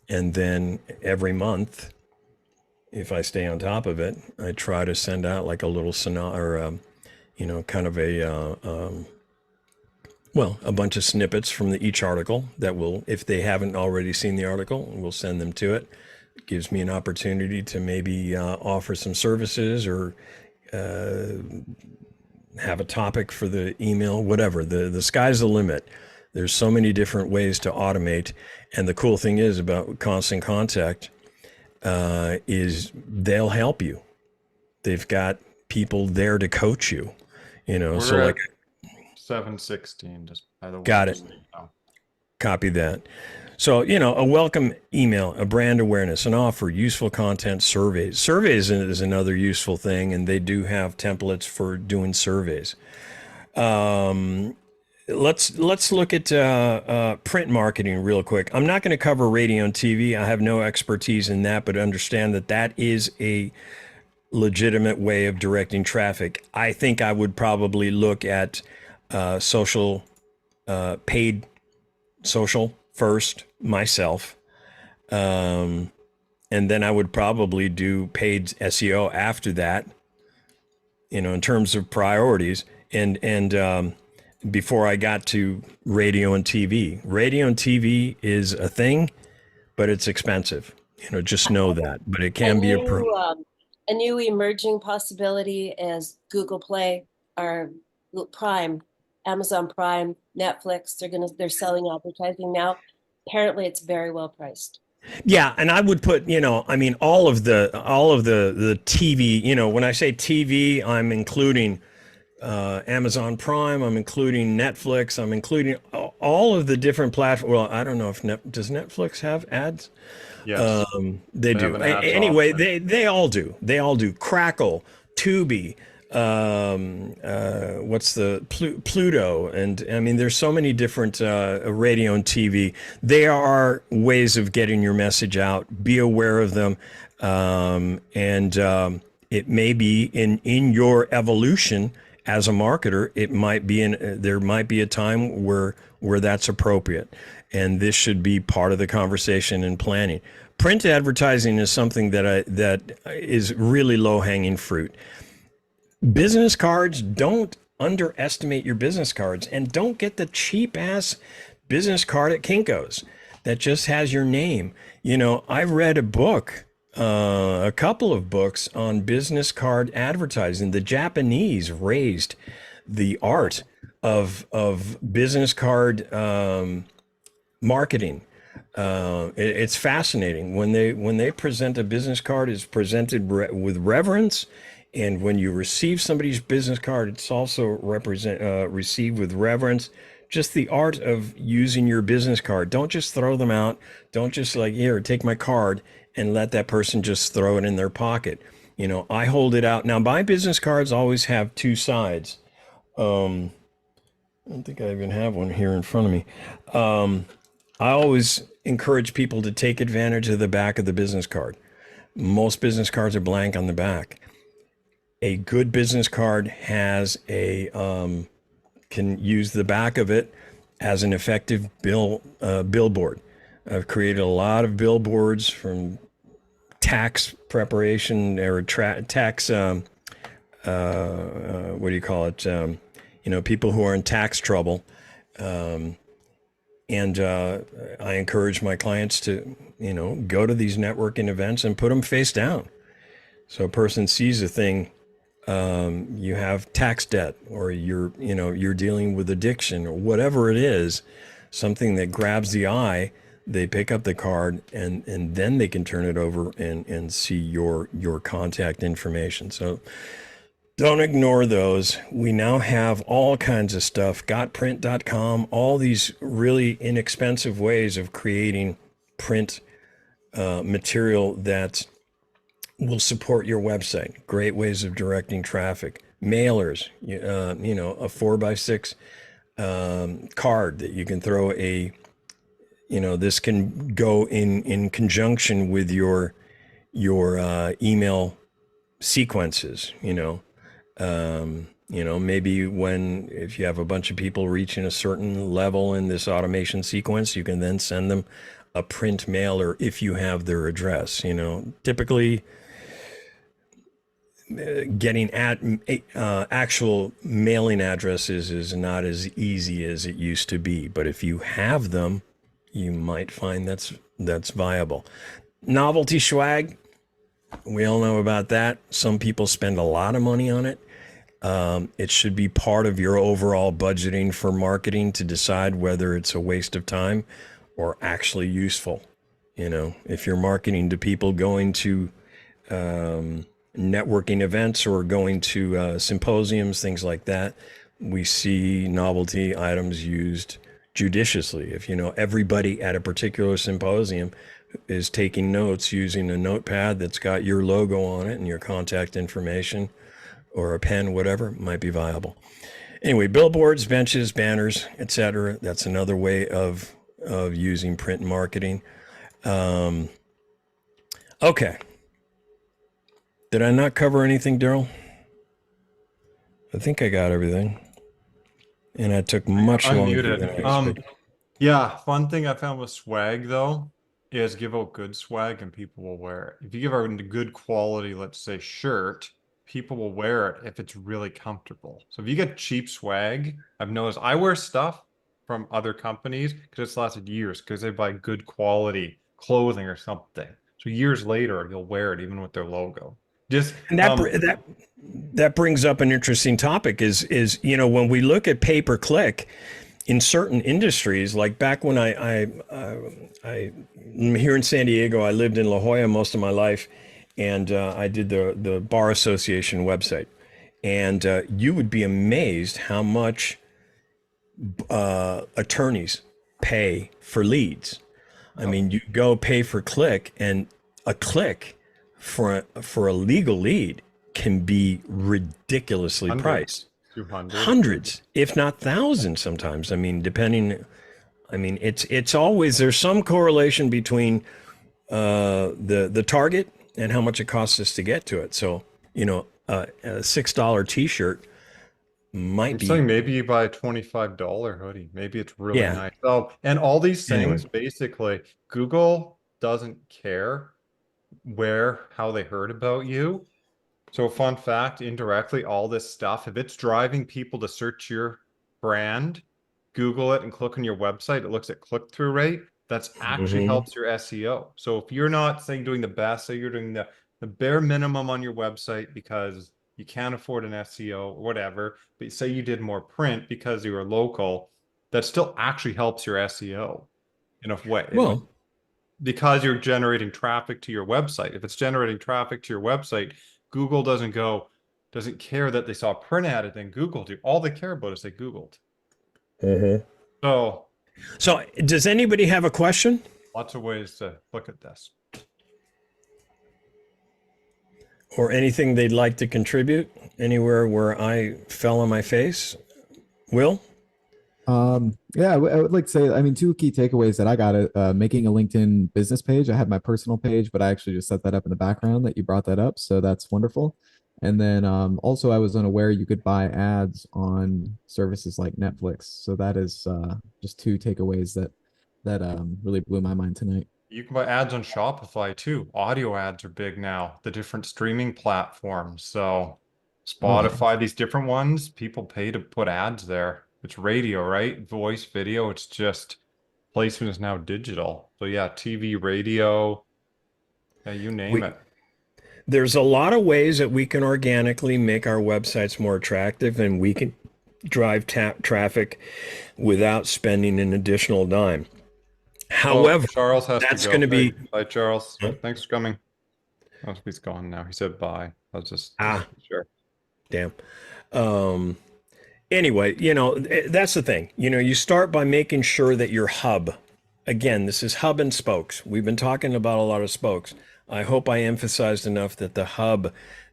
and then every month, if I stay on top of it, I try to send out like a little kind of a bunch of snippets from each article that will, if they haven't already seen the article, we'll send them to it. It gives me an opportunity to maybe offer some services, or have a topic for the email, whatever. The sky's the limit. There's so many different ways to automate. And the cool thing is about Constant Contact is they'll help you. They've got people there to coach you, so We're like, at 716, just by the way. got it. just so you know. Copy that. So, a welcome email, a brand awareness, an offer, useful content, surveys. Surveys is another useful thing, and they do have templates for doing surveys. Let's look at print marketing real quick. I'm not going to cover radio and TV. I have no expertise in that, but understand that that is a legitimate way of directing traffic. I think I would probably look at social, paid social first myself. And then I would probably do paid SEO after that, in terms of priorities. And before I got to radio and TV. Radio and TV is a thing, but it's expensive. Just know that. But it can be A new emerging possibility is Google Play or Prime, Amazon Prime, Netflix. They're selling advertising now. Apparently, it's very well priced. Yeah, and I would put, all of the TV. When I say TV, I'm including Amazon Prime. I'm including Netflix. I'm including all of the different platforms. Well, I don't know if does Netflix have ads? Yes. They do. have an ads Anyway, option. they all do. They all do. Crackle, Tubi, what's the Pluto, and I mean, there's so many different radio and TV. They are ways of getting your message out. Be aware of them, and it may be in your evolution as a marketer. It might be there might be a time where that's appropriate. And this should be part of the conversation and planning. Print advertising is something that is really low-hanging fruit. Business cards, don't underestimate your business cards, and don't get the cheap-ass business card at Kinko's that just has your name. I read a book, a couple of books on business card advertising. The Japanese raised the art of business card marketing. It's fascinating when they present a business card. It's presented with reverence, and when you receive somebody's business card, it's also received with reverence. Just the art of using your business card. Don't just throw them out. Don't just like, here, take my card, and let that person just throw it in their pocket. I hold it out. Now, my business cards always have two sides. I don't think I even have one here in front of me. I always encourage people to take advantage of the back of the business card. Most business cards are blank on the back. A good business card has can use the back of it as an effective billboard. I've created a lot of billboards from tax preparation or tax, what do you call it? People who are in tax trouble. And I encourage my clients to, go to these networking events and put them face down. So a person sees a thing, you have tax debt, or you're dealing with addiction, or whatever it is, something that grabs the eye. They pick up the card, and then they can turn it over and see your contact information. So don't ignore those. We now have all kinds of stuff, gotprint.com, all these really inexpensive ways of creating print material that will support your website. Great ways of directing traffic. Mailers, a 4x6 card that you can throw this can go in conjunction with your email sequences, maybe if you have a bunch of people reaching a certain level in this automation sequence, you can then send them a print mailer if you have their address. Typically getting actual mailing addresses is not as easy as it used to be, but if you have them, you might find that's viable. Novelty swag, we all know about that. Some people spend a lot of money on it. It should be part of your overall budgeting for marketing to decide whether it's a waste of time or actually useful. If you're marketing to people going to networking events or going to symposiums, things like that, we see novelty items used judiciously. If everybody at a particular symposium is taking notes using a notepad that's got your logo on it and your contact information or a pen, whatever, might be viable. Anyway, billboards, benches, banners, etc. That's another way of using print marketing. Okay. Did I not cover anything, Daryl? I think I got everything. And I took much longer than I expected. Yeah, fun thing I found with swag though is give out good swag and people will wear it. If you give out a good quality, let's say shirt, people will wear it if it's really comfortable. So if you get cheap swag, I've noticed I wear stuff from other companies because it's lasted years because they buy good quality clothing or something. So years later, you'll wear it even with their logo. Just And that brings up an interesting topic is when we look at pay per click in certain industries, like back when I here in San Diego, I lived in La Jolla most of my life, and I did the Bar Association website, and you would be amazed how much attorneys pay for leads. I mean, you go pay for click, and a click for a legal lead can be ridiculously priced. 200. Hundreds, if not thousands sometimes. I mean, depending. I mean, it's always, there's some correlation between the target and how much it costs us to get to it. So, a $6 t-shirt might be. Saying maybe you buy a $25 hoodie. Maybe it's really Yeah. nice. Oh, and all these things, Anyway. basically, Google doesn't care how they heard about you. So fun fact, indirectly, all this stuff, if it's driving people to search your brand, Google it and click on your website, it looks at click-through rate. That's actually helps your SEO. So if you're not saying doing the best, say you're doing the bare minimum on your website because you can't afford an SEO or whatever, but say you did more print because you were local, that still actually helps your SEO in a way. Well, Because you're generating traffic to your website. If it's generating traffic to your website, Google doesn't care that they saw a print ad and then Googled you. All they care about is they Googled. So does anybody have a question? Lots of ways to look at this. Or anything they'd like to contribute? Anywhere where I fell on my face? Will? Yeah, I would like to say, I mean, two key takeaways that I got making a LinkedIn business page. I had my personal page, but I actually just set that up in the background that you brought that up. So that's wonderful. And then also I was unaware you could buy ads on services like Netflix. So that is just two takeaways that really blew my mind tonight. You can buy ads on Shopify too. Audio ads are big now, the different streaming platforms. So Spotify, these different ones, people pay to put ads there. It's radio, right? Voice, video. It's just placement is now digital. So yeah, TV, radio, you name it. There's a lot of ways that we can organically make our websites more attractive, and we can drive traffic without spending an additional dime. However, Charles has that's to go. going to be. Bye, Charles. Huh? Thanks for coming. Oh, he's gone now. He said bye. I was just sure. Damn. Anyway, that's the thing. You start by making sure that your hub, again, this is hub and spokes. We've been talking about a lot of spokes. I hope I emphasized enough that the hub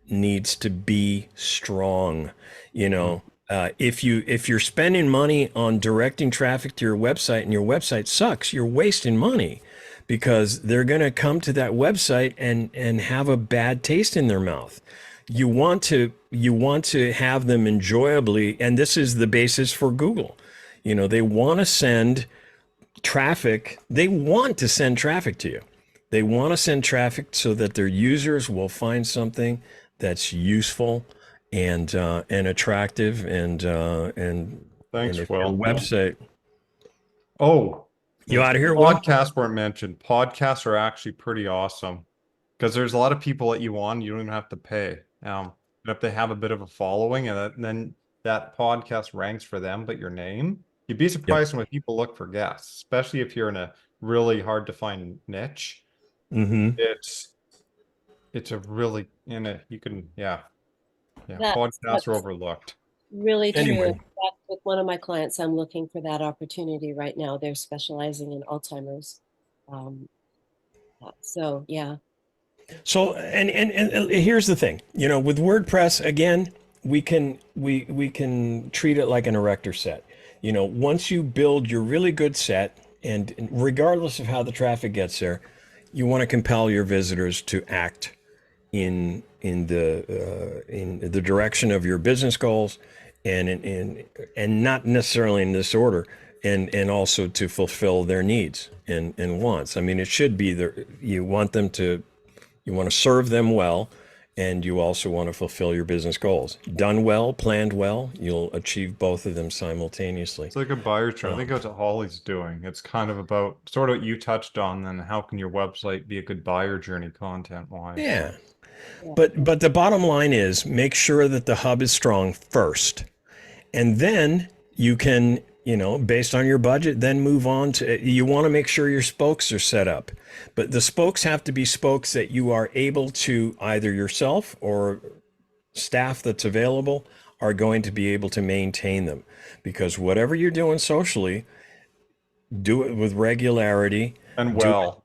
needs to be strong. If you're spending money on directing traffic to your website and your website sucks, you're wasting money, because they're going to come to that website and have a bad taste in their mouth. You want to have them enjoyably, and this is the basis for Google. They want to send traffic. They want to send traffic to you. They want to send traffic so that their users will find something that's useful and attractive and Thanks, if Will. your website. Oh, you out of here, Will? Podcasts weren't mentioned. Podcasts are actually pretty awesome because there's a lot of people that you want. You don't even have to pay. And if they have a bit of a following and then that podcast ranks for them, but your name, you'd be Yep. surprised when people look for guests, especially if you're in a really hard to find niche. Mm-hmm. It's a really you can, yeah, That's podcasts are overlooked. really true. Anyway. In fact, with one of my clients, I'm looking for that opportunity right now. They're specializing in Alzheimer's. So yeah. So and here's the thing, with WordPress again, we can treat it like an erector set. Once you build your really good set, and regardless of how the traffic gets there, you want to compel your visitors to act in the direction of your business goals, and not necessarily in this order, and also to fulfill their needs and wants. I mean, it should be you want to serve them well, and you also want to fulfill your business goals. Done well, planned well, you'll achieve both of them simultaneously. It's like a buyer trend. I think that's what Holly's doing. It's kind of about sort of what you touched on, then how can your website be a good buyer journey content wise? Yeah. But the bottom line is make sure that the hub is strong first. And then you can, based on your budget, then move on you want to make sure your spokes are set up. But the spokes have to be spokes that you are able to, either yourself or staff that's available are going to be able to maintain them. Because whatever you're doing socially, do it with regularity. And well.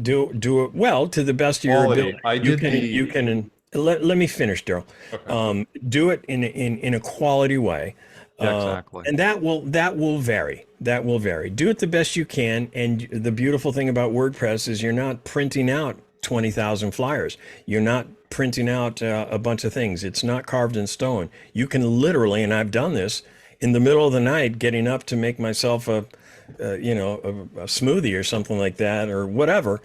Do it well to the best of your Quality. ability. You can let me finish, Daryl. Okay. Do it in a quality way. Yeah, exactly. And that will vary. That will vary. Do it the best you can. And the beautiful thing about WordPress is you're not printing out 20,000 flyers. You're not printing out a bunch of things. It's not carved in stone. You can literally, and I've done this in the middle of the night, getting up to make myself a smoothie or something like that, or whatever.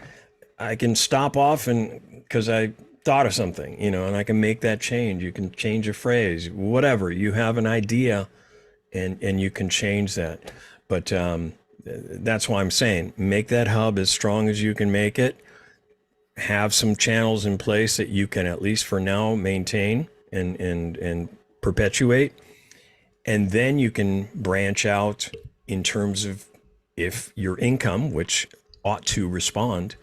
I can stop off because I thought of something, and I can make that change. You can change a phrase, whatever. You have an idea, and you can change that. But that's why I'm saying make that hub as strong as you can make it. Have some channels in place that you can, at least for now, maintain and perpetuate. And then you can branch out in terms of, if your income, which ought to respond,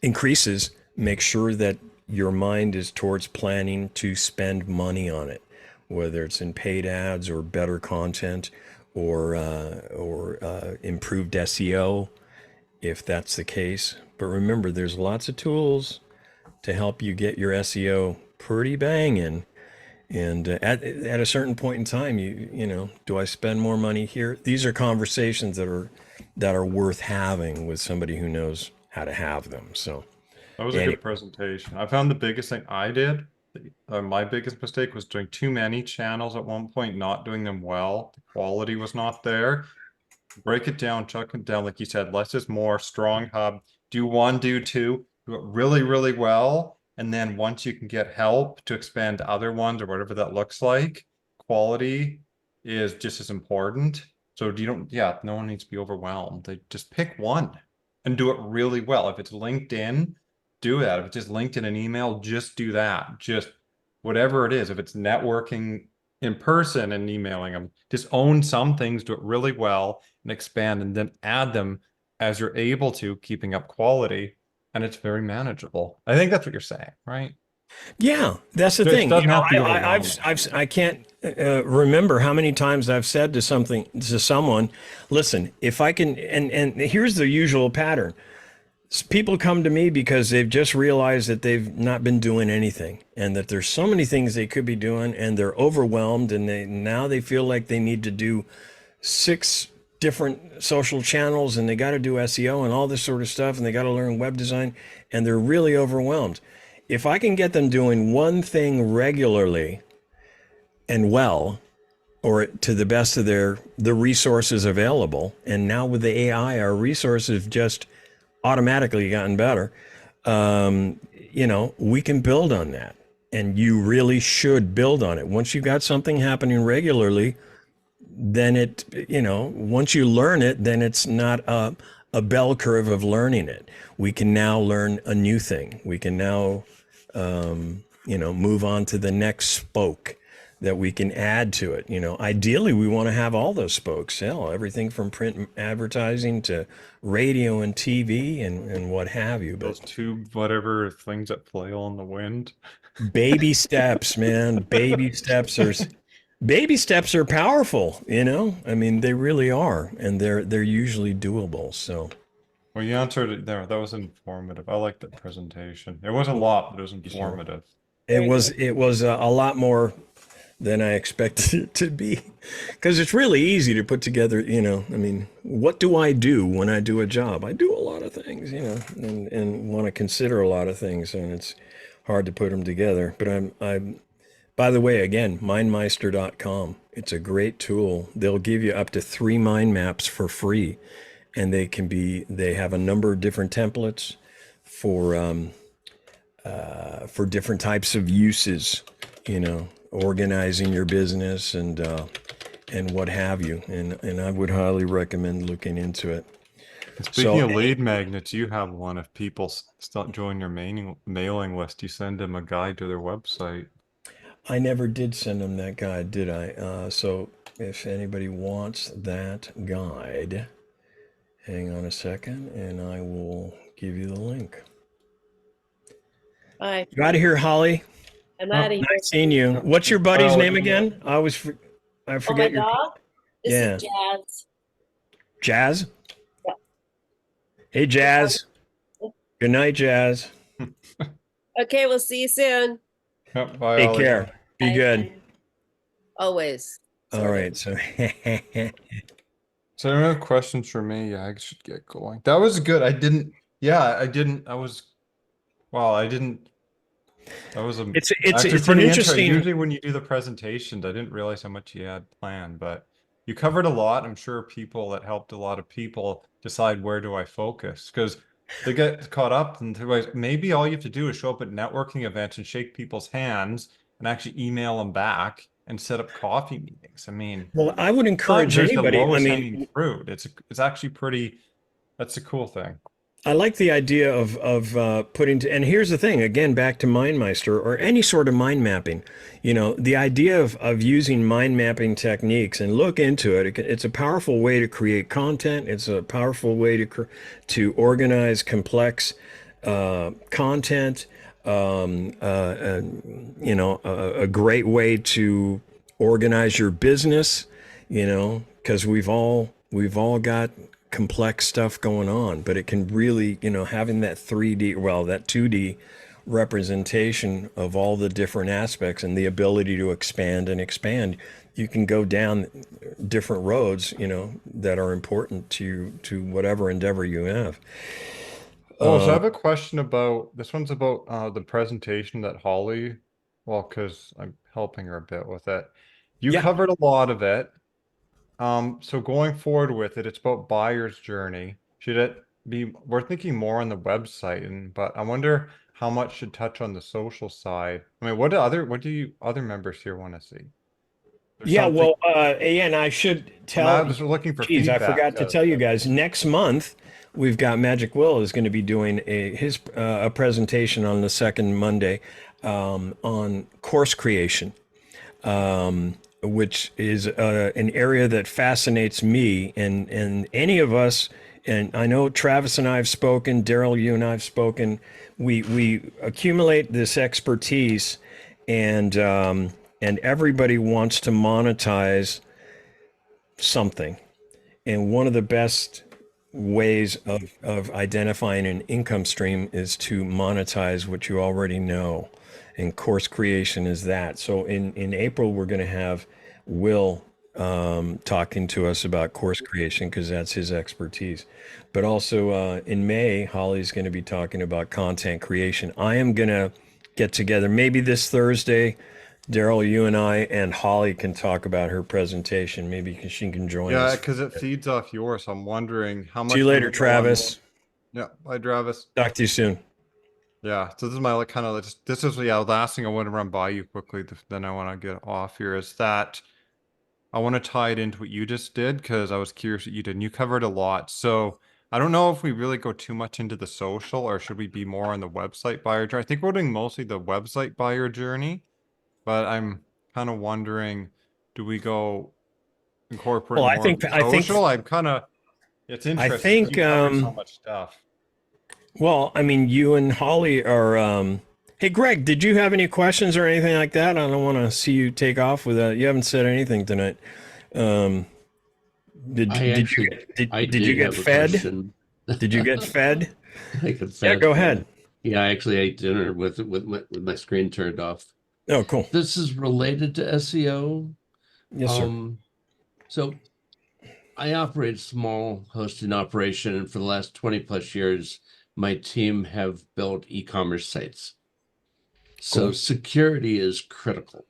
increases, make sure that your mind is towards planning to spend money on it, whether it's in paid ads or better content or improved SEO, if that's the case. But remember, there's lots of tools to help you get your SEO pretty banging. And at a certain point in time, do I spend more money here? These are conversations that are worth having with somebody who knows how to have them. So that was a good presentation. I found the biggest thing I did, my biggest mistake was doing too many channels at one point, not doing them well. The quality was not there. Break it down, chuck it down, like you said, less is more. Strong hub. Do one, do two, do it really, really well. And then once you can get help to expand to other ones or whatever that looks like, quality is just as important. So no one needs to be overwhelmed. They just pick one and do it really well. If it's LinkedIn, do that. If it's just LinkedIn and email, just do that. Just whatever it is. If it's networking in person and emailing them, just own some things, do it really well and expand, and then add them as you're able to, keeping up quality. And it's very manageable. I think that's what you're saying, right? Yeah, that's the thing. I can't remember how many times I've said to someone, listen, if I can, and here's the usual pattern. People come to me because they've just realized that they've not been doing anything, and that there's so many things they could be doing, and they're overwhelmed, and now they feel like they need to do 6 different social channels, and they got to do SEO and all this sort of stuff, and they got to learn web design, and they're really overwhelmed. If I can get them doing one thing regularly and well, or to the best of the resources available, and now with the AI, our resources just automatically gotten better, we can build on that. And you really should build on it. Once you got something happening regularly, then once you learn it, then it's not a bell curve of learning it. We can now learn a new thing. We can now move on to the next spoke that we can add to it. Ideally, we want to have all those spokes, everything from print advertising to radio and TV and what have you. Those But two whatever things that flail in the wind. baby steps, man, baby steps are powerful. I mean, they really are, and they're usually doable. So Well, you answered it there. That was informative. I like that presentation. It was a lot, but it was informative. it was a lot more than I expected it to be, because it's really easy to put together. I mean, what do I do when I do a job? I do a lot of things, and want to consider a lot of things, and it's hard to put them together. But I'm by the way, again, mindmeister.com. It's a great tool. They'll give you up to 3 mind maps for free, and they have a number of different templates for different types of uses, organizing your business and what have you. And I would highly recommend looking into it. Speaking of lead magnets, you have one. If people start join your mailing list, you send them a guide to their website. I never did send them that guide, did I? So if anybody wants that guide, hang on a second, and I will give you the link. All right. You out of here, Holly. I'm out of here. Nice seeing you. What's your buddy's name again? I Oh, my forget your dog? This Yeah. is Jazz. Jazz. Yeah. Hey, Jazz. Good night, Jazz. Okay, we'll see you soon. Yep, bye, Take Ollie. care. Be Bye. good. Always. All right. So So there are no questions for me. Yeah, I should get going. That was good. I didn't. Wow, I didn't. That was it's actually an pretty interesting. Usually when you do the presentations, I didn't realize how much you had planned, but you covered a lot. I'm sure people that helped a lot of people decide where do I focus, because they get caught up and maybe all you have to do is show up at networking events and shake people's hands and actually email them back and set up coffee meetings. I mean, Well, I would encourage there's the anybody. I lowest mean, hanging fruit. It's actually pretty. That's a cool thing. I like the idea of putting and here's the thing, again, back to MindMeister or any sort of mind mapping. The idea of using mind mapping techniques, and look into it. It's a powerful way to create content. It's a powerful way to organize complex content. A great way to organize your business. Because we've all got complex stuff going on, but it can really, having that 3D, that 2D representation of all the different aspects and the ability to expand, you can go down different roads, that are important to whatever endeavor you have. Oh, so I have a question about this one's about the presentation that Holly, well, because I'm helping her a bit with it. You Yeah. covered a lot of it. So going forward with it, it's about buyer's journey. Should it be, we're thinking more on the website, but I wonder how much should touch on the social side. I mean, what do other members here want to see? There's Yeah, something- well, and I should tell. I was looking for Geez, I feedback. forgot to tell you guys. Next month, we've got Magic Will is going to be doing a presentation on the second Monday on course creation, which is an area that fascinates me and any of us. And I know Travis and I have spoken, Daryl, you and I have spoken. We accumulate this expertise, and everybody wants to monetize something. And one of the best ways of identifying an income stream is to monetize what you already know. And course creation is that. So in April, we're going to have Will talking to us about course creation because that's his expertise. But also in May, Holly's going to be talking about content creation. I am going to get together maybe this Thursday. Daryl, you and I and Holly can talk about her presentation. Maybe she can join us. Yeah, because it feeds off yours. I'm wondering how much. See you later, Travis. Yeah, bye, Travis. Talk to you soon. Yeah, so this is my kind of this is the last thing I want to run by you quickly. Then I want to get off here. Is that I want to tie it into what you just did because I was curious what you did. And you covered a lot. So I don't know if we really go too much into the social or should we be more on the website buyer journey? I think we're doing mostly the website buyer journey, but I'm kind of wondering, do we go incorporate Well, more of the social? I'm kind of, it's I interesting. think, You cover so much stuff. well, I mean, you and Holly are, hey, Greg, did you have any questions or anything like that? I don't want to see you take off with that. You haven't said anything tonight. Um, did, I did actually, you, did, I did you did get have a fed? question. Did you get fed? I got Yeah, fed. go ahead. Yeah, I actually ate dinner with my screen turned off. Oh, cool. This is related to SEO. Yes, sir. So I operate a small hosting operation, and for the last 20 plus years, my team have built e-commerce sites. So Cool. security is critical.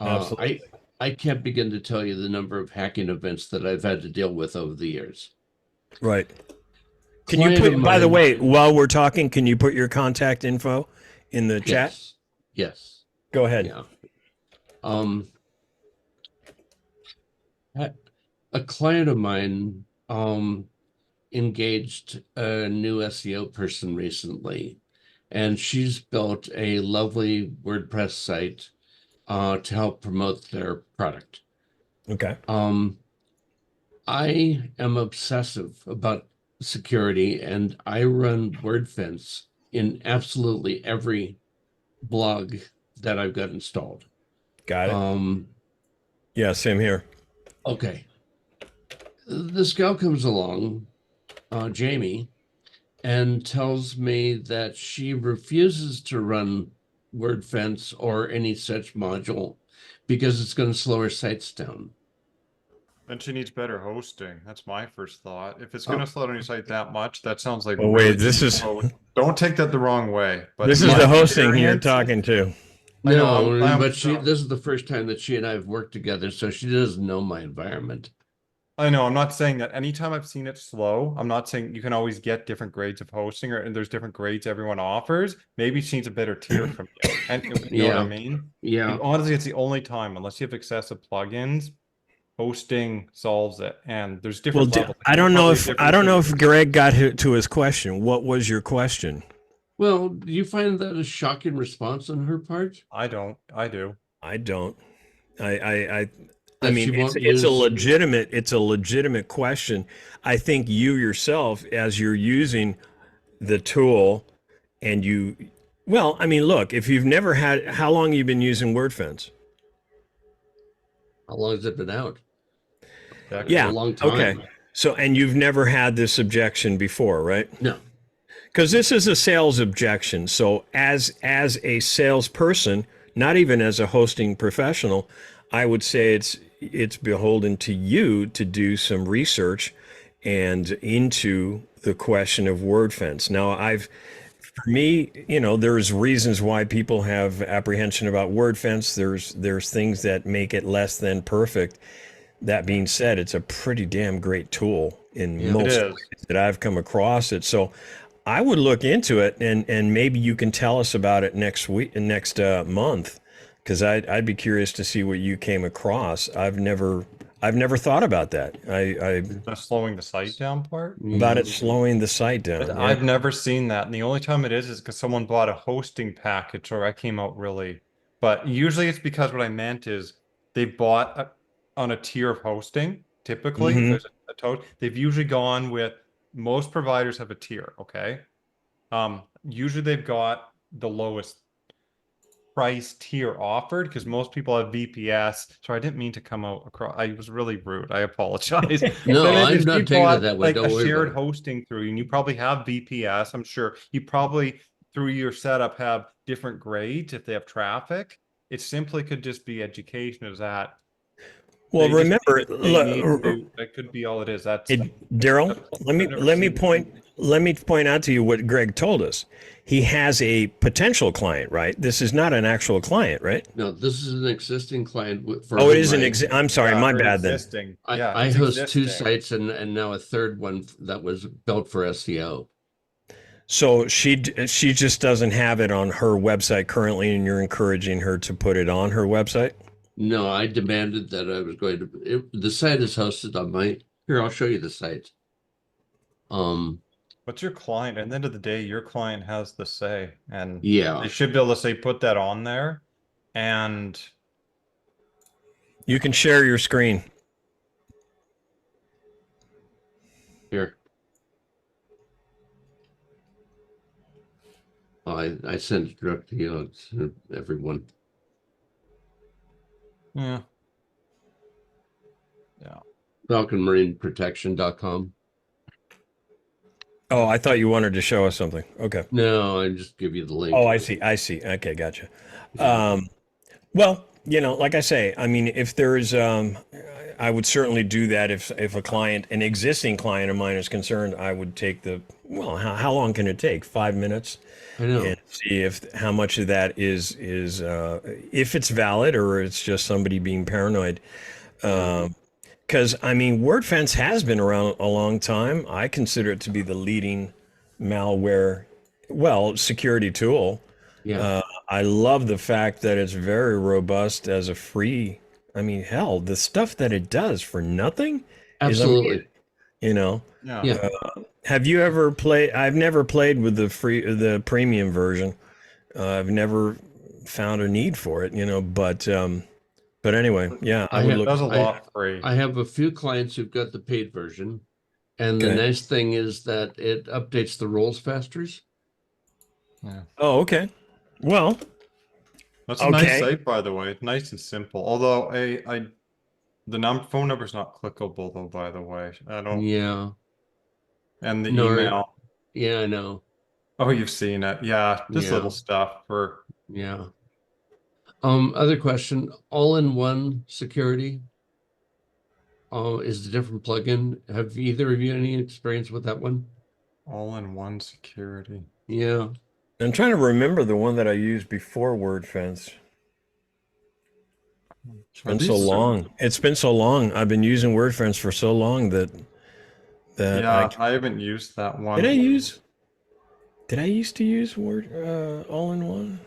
Absolutely. I can't begin to tell you the number of hacking events that I've had to deal with over the years. Right. Can you Client of put, by the mine- way, while we're talking, can you put your contact info in the chat? Yes. Yes. Go ahead. Yeah. A client of mine engaged a new SEO person recently, and she's built a lovely WordPress site to help promote their product. Okay. I am obsessive about security, and I run WordFence in absolutely every blog that I've got installed. Got it. Yeah, same here. Okay. This gal comes along, Jamie, and tells me that she refuses to run WordFence or any such module because it's going to slow her sites down. Then she needs better hosting. That's my first thought. If it's Oh. going to slow down your site that much, that sounds like Oh, really wait, this cheap is, host. Don't take that the wrong way. But this in is my the hosting you're experience- talking to. I know, No, I'm- but this is the first time that she and I have worked together, so she doesn't know my environment. I know, I'm not saying that anytime I've seen it slow, I'm not saying you can always get different grades of hosting and there's different grades everyone offers. Maybe she needs a better tier from you. And you know what I Yeah. mean? Yeah. Like, honestly, it's the only time, unless you have excessive plugins, hosting solves it. And there's Well, different levels. I don't know Probably if, I don't know if different- Greg got to his question. What was your question? Well, do you find that a shocking response on her part? I don't. I do. I don't. I That mean, she won't it's use- a legitimate question. I think you yourself, as you're using the tool and well, I mean, look, if you've never had, how long you've been using WordFence? How long has it been out? Yeah. A long time. Okay. So, and you've never had this objection before, right? No. Because this is a sales objection. So as a salesperson, not even as a hosting professional, I would say it's beholden to you to do some research and into the question of WordFence. Now, for me, there's reasons why people have apprehension about WordFence. There's things that make it less than perfect. That being said, it's a pretty damn great tool in most It is. ways that I've come across it. So I would look into it, and maybe you can tell us about it next month, because I'd be curious to see what you came across. I've never thought about that. The slowing the site down part. About it slowing the site down. But Yeah. I've never seen that. And the only time it is because someone bought a hosting package or I came out really. But usually it's because what I meant is they bought on a tier of hosting. Typically, Mhm. there's a total. They've usually gone with most providers have a tier. Okay. Usually they've got the lowest price tier offered because most people have VPS. So I didn't mean to come out across. I was really rude. I apologize. No, But I'm if not you taking it bought, that way. like Don't a worry shared about it. hosting through, and you probably have VPS. I'm sure you probably through your setup have different grades if they have traffic. It simply could just be education. Is that? Well, they just remember, need- they need to- that could be all it is. That's Daryl, let I've never me seen point out to you what Greg told us. He has a potential client, right? This is not an actual client, right? No, this is an existing client for Oh, it whom is I'm sorry, Yeah, my they're bad then. existing. I Yeah, it's host two existing. sites and now a third one that was built for SEO. So she just doesn't have it on her website currently, and you're encouraging her to put it on her website? No, I demanded that I was going to. The site is hosted on my. Here, I'll show you the site. What's your client? At the end of the day, your client has the say, and Yeah. they should be able to say, put that on there. And You can share your screen. Here. I sent it directly to everyone. yeah. Yeah. FalconMarineProtection.com. Oh, I thought you wanted to show us something. Okay. No, I just give you the link. Oh, I see. I see. Okay, gotcha. Yeah. Well, like I say, I mean, if there's, I would certainly do that if a client, an existing client of mine is concerned, I would take how long can it take? 5 minutes? I know. And see how much of that is if it's valid or it's just somebody being paranoid. Because I mean, WordFence has been around a long time. I consider it to be the leading malware, security tool. Yeah. I love the fact that it's very robust as a free. I mean, hell, the stuff that it does for nothing is Absolutely. amazing, you know. Yeah. Yeah. Have you ever played? I've never played with the premium version. I've never found a need for it, but anyway, yeah, I would It look. does a lot free. I have a few clients who've got the paid version. And the Okay. nice thing is that it updates the roles faster. Yeah. Oh, okay. Well, That's a nice site, by the way. Nice and simple. Although the phone number's not clickable though, by the way. I don't. Yeah. And the No, email. Yeah, I know. Oh, you've seen it. Yeah, just Yeah. little stuff for. Yeah. Other question, all-in-one security is a different plugin. Have either of you any experience with that one? All-in-one security. Yeah. I'm trying to remember the one that I used before WordFence. It's been so long. It's been so long. I've been using WordFence for so long that yeah, I haven't used that one. Did I used to use Word all-in-one?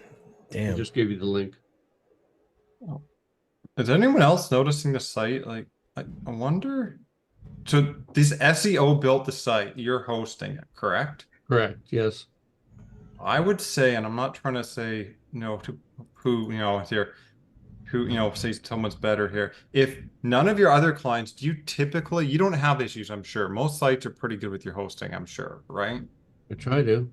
Damn. I just gave you the link. Is anyone else noticing the site? Like, I wonder. So this SEO built the site. You're hosting it, correct? Correct. Yes. I would say, and I'm not trying to say to who here, who say someone's better here. If none of your other clients, you don't have issues, I'm sure. Most sites are pretty good with your hosting, I'm sure, right? I try to.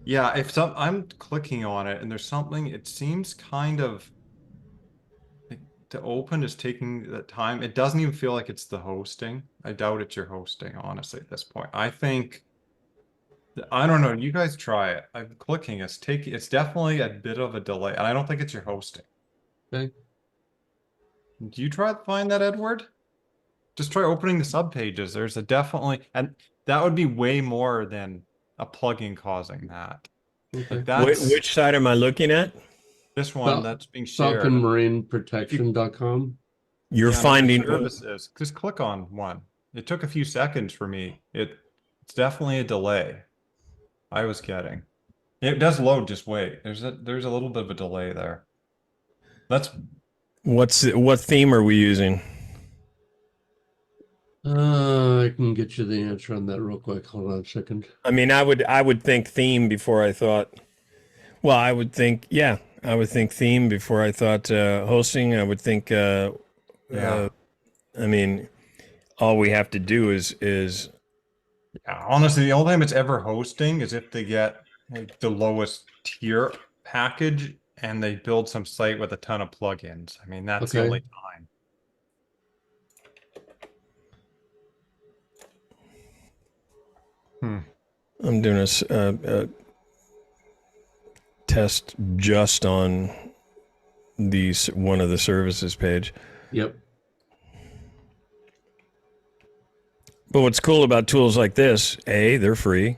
Yeah, I'm clicking on it and there's something, it seems kind of to open is taking the time. It doesn't even feel like it's the hosting. I doubt it's your hosting, honestly, at this point. I don't know. You guys try it. I'm clicking. It's definitely a bit of a delay, and I don't think it's your hosting. Okay. Do you try to find that, Edward? Just try opening the sub pages. There's and that would be way more than a plugin causing that. Okay. Like that's Which side am I looking at? this one that's being shared. FalconMarineProtection.com. You're finding services. Just click on one. It took a few seconds for me. It's definitely a delay. I was getting. It does load, just wait. There's a little bit of a delay there. what theme are we using? I can get you the answer on that real quick. Hold on a second. I mean, I would think theme before I thought. Well, I would think theme before I thought hosting. I would think. I mean, all we have to do is. Yeah, honestly, the only time it's ever hosting is if they get like the lowest tier package and they build some site with a ton of plugins. I mean, that's the Okay. only time. I'm doing a test just on one of the services page. Yep. But what's cool about tools like this, they're free,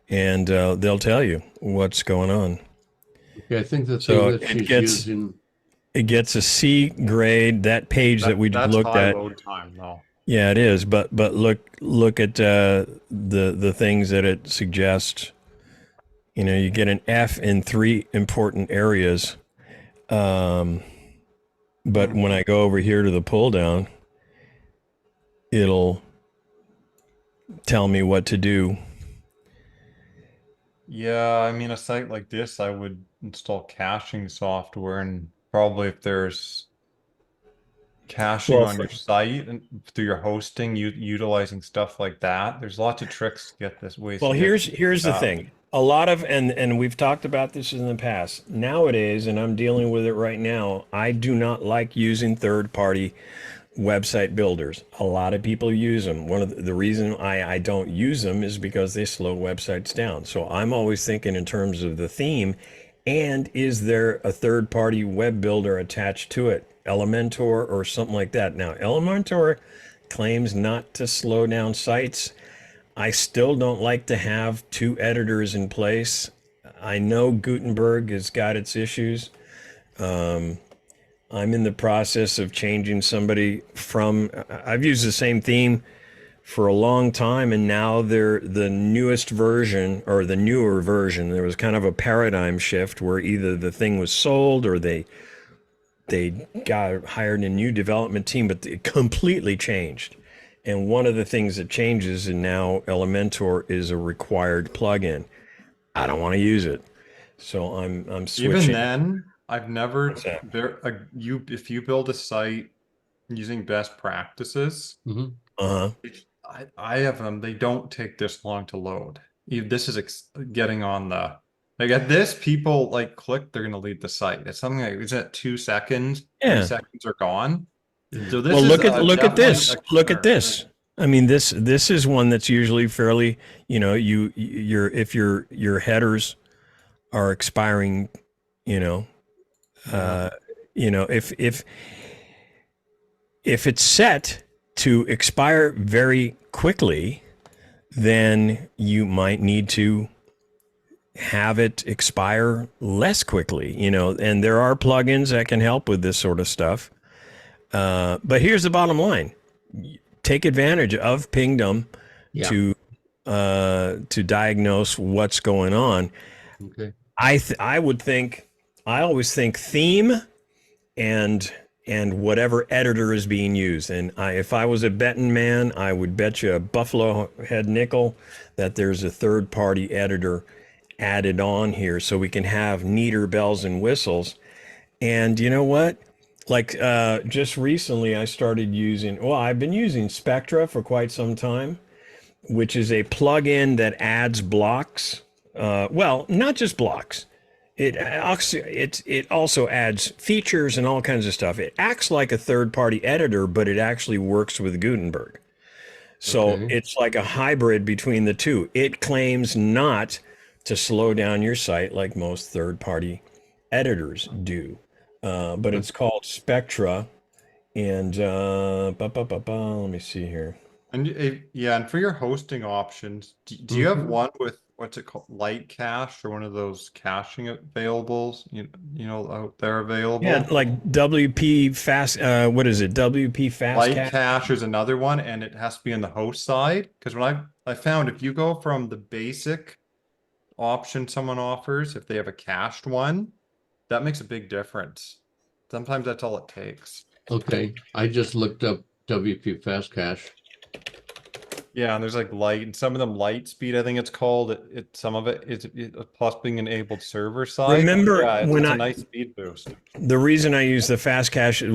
and they'll tell you what's going on. Okay, I think the So thing that she's using. It gets a C grade. That page that we that's looked high at. load time, though. Yeah, it is. But look at the things that it suggests. You get an F in 3 important areas. But when I go over here to the pull down, it'll tell me what to do. Yeah, I mean, a site like this, I would install caching software, and probably if there's caching Well, on your site and through your hosting, utilizing stuff like that, there's lots of tricks to get this ways well, to get here's the up. thing. A lot of and we've talked about this in the past. Nowadays, and I'm dealing with it right now, I do not like using third-party website builders. A lot of people use them. One of the reason I don't use them is because they slow websites down. So I'm always thinking in terms of the theme, and is there a third-party web builder attached to it, Elementor or something like that. Now, Elementor claims not to slow down sites. I still don't like to have two editors in place. I know Gutenberg has got its issues. I'm in the process of changing somebody from, I've used the same theme for a long time, and now they're the newest version or the newer version. There was kind of a paradigm shift where either the thing was sold or they got hired a new development team, but it completely changed. And one of the things that changes, and now Elementor is a required plugin. I don't want to use it, so I'm Even switching. then, I've What's never that? if you build a site using best practices, Hmm. Uh-huh. I have them. They don't take this long to load. This is getting on the like at this, people like click, they're gonna leave the site. It's something like, is it 2 seconds? Three Yeah. seconds are gone. So this Well, is look at definitely this. a Look at concern. this. I mean, this is one that's usually fairly, your if your headers are expiring, you know, Yeah. uh, if it's set to expire very quickly, then you might need to have it expire less quickly, and there are plugins that can help with this sort of stuff. But here's the bottom line. Take advantage of Pingdom Yeah. to diagnose what's going on. Okay. I would think, I always think theme and whatever editor is being used. And if I was a betting man, I would bet you a buffalo head nickel that there's a third party editor added on here so we can have neater bells and whistles. And you know what? Like just recently, I started using, well, I've been using Spectra for quite some time, which is a plugin that adds blocks. Well, not just blocks. It also adds features and all kinds of stuff. It acts like a third-party editor, but it actually works with Gutenberg. So Okay. it's like a hybrid between the two. It claims not to slow down your site like most third-party editors do, but it's called Spectra. And let me see here. And yeah, and for your hosting options, do you have Mhm. one with what's it called, light cache, or one of those caching availables? You know out there Yeah, available. like WP fast. What is it? WP fast Light cat. cache is another one, and it has to be on the host side. Because when I found if you go from the basic option someone offers, if they have a cached one, that makes a big difference. Sometimes that's all it takes. Okay. I just looked up WP Fast Cache. Yeah, and there's like light, and some of them light speed, I think it's called. Some of it is plus being enabled server side. Remember Yeah, when it's a nice speed boost. the reason I use the fast cache is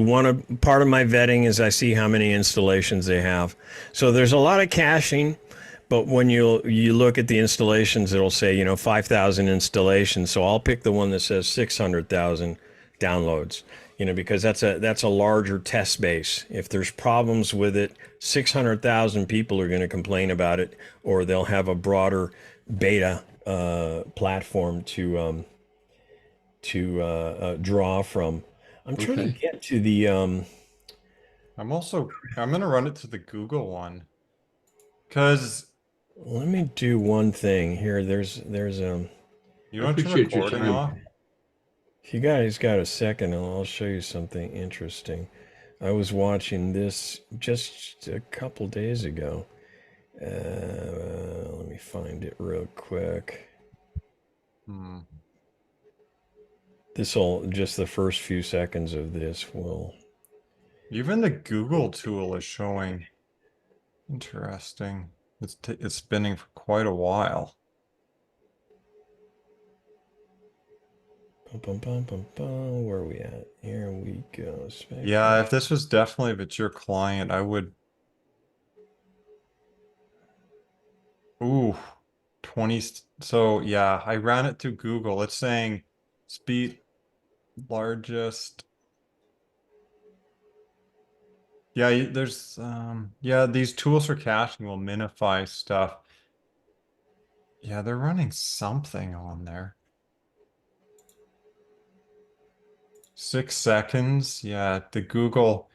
part of my vetting is I see how many installations they have. So there's a lot of caching, but when you look at the installations, it'll say 5,000 installations. So I'll pick the one that says 600,000 downloads. Because that's a larger test base. If there's problems with it, 600,000 people are going to complain about it, or they'll have a broader beta platform to draw from. I'm trying to Okay. get to the I'm gonna run it to the Google one. Cause let me do one thing here. There's you I want to turn appreciate your recording time. off? if you guys got a second, I'll show you something interesting. I was watching this just a couple days ago. Let me find it real quick. Hmm. Just the first few seconds of this will. Even the Google tool is showing. Interesting. It's spinning for quite a while. Bum, bum, bum, bum. Where are we at? Here we go. Yeah, if this was definitely, if it's your client, I would. Ooh, 20. So yeah, I ran it through Google. It's saying speed largest. Yeah, there's yeah, these tools for caching will minify stuff. Yeah, they're running something on there. 6 seconds. Yeah, the Google,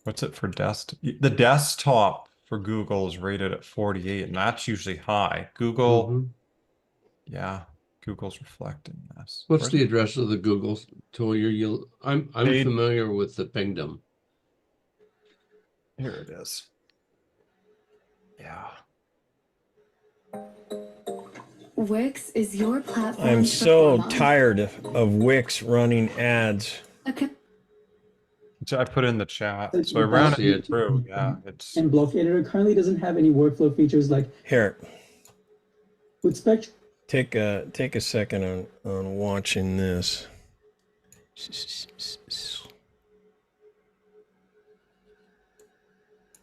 what's it for the desktop for Google is rated at 48, and that's usually high. Google, Mhm. yeah, Google's reflecting this. What's the address of the Google tool I'm Paid- familiar with the Pingdom. Here it is. Yeah. Wix is your platform. I'm to so perform on. tired of Wix running ads. Okay. So I put in the chat. It's So I ran see it it. through. Yeah, it's And Block Editor currently doesn't have any workflow features like Here, with Spectre. take a second on watching this.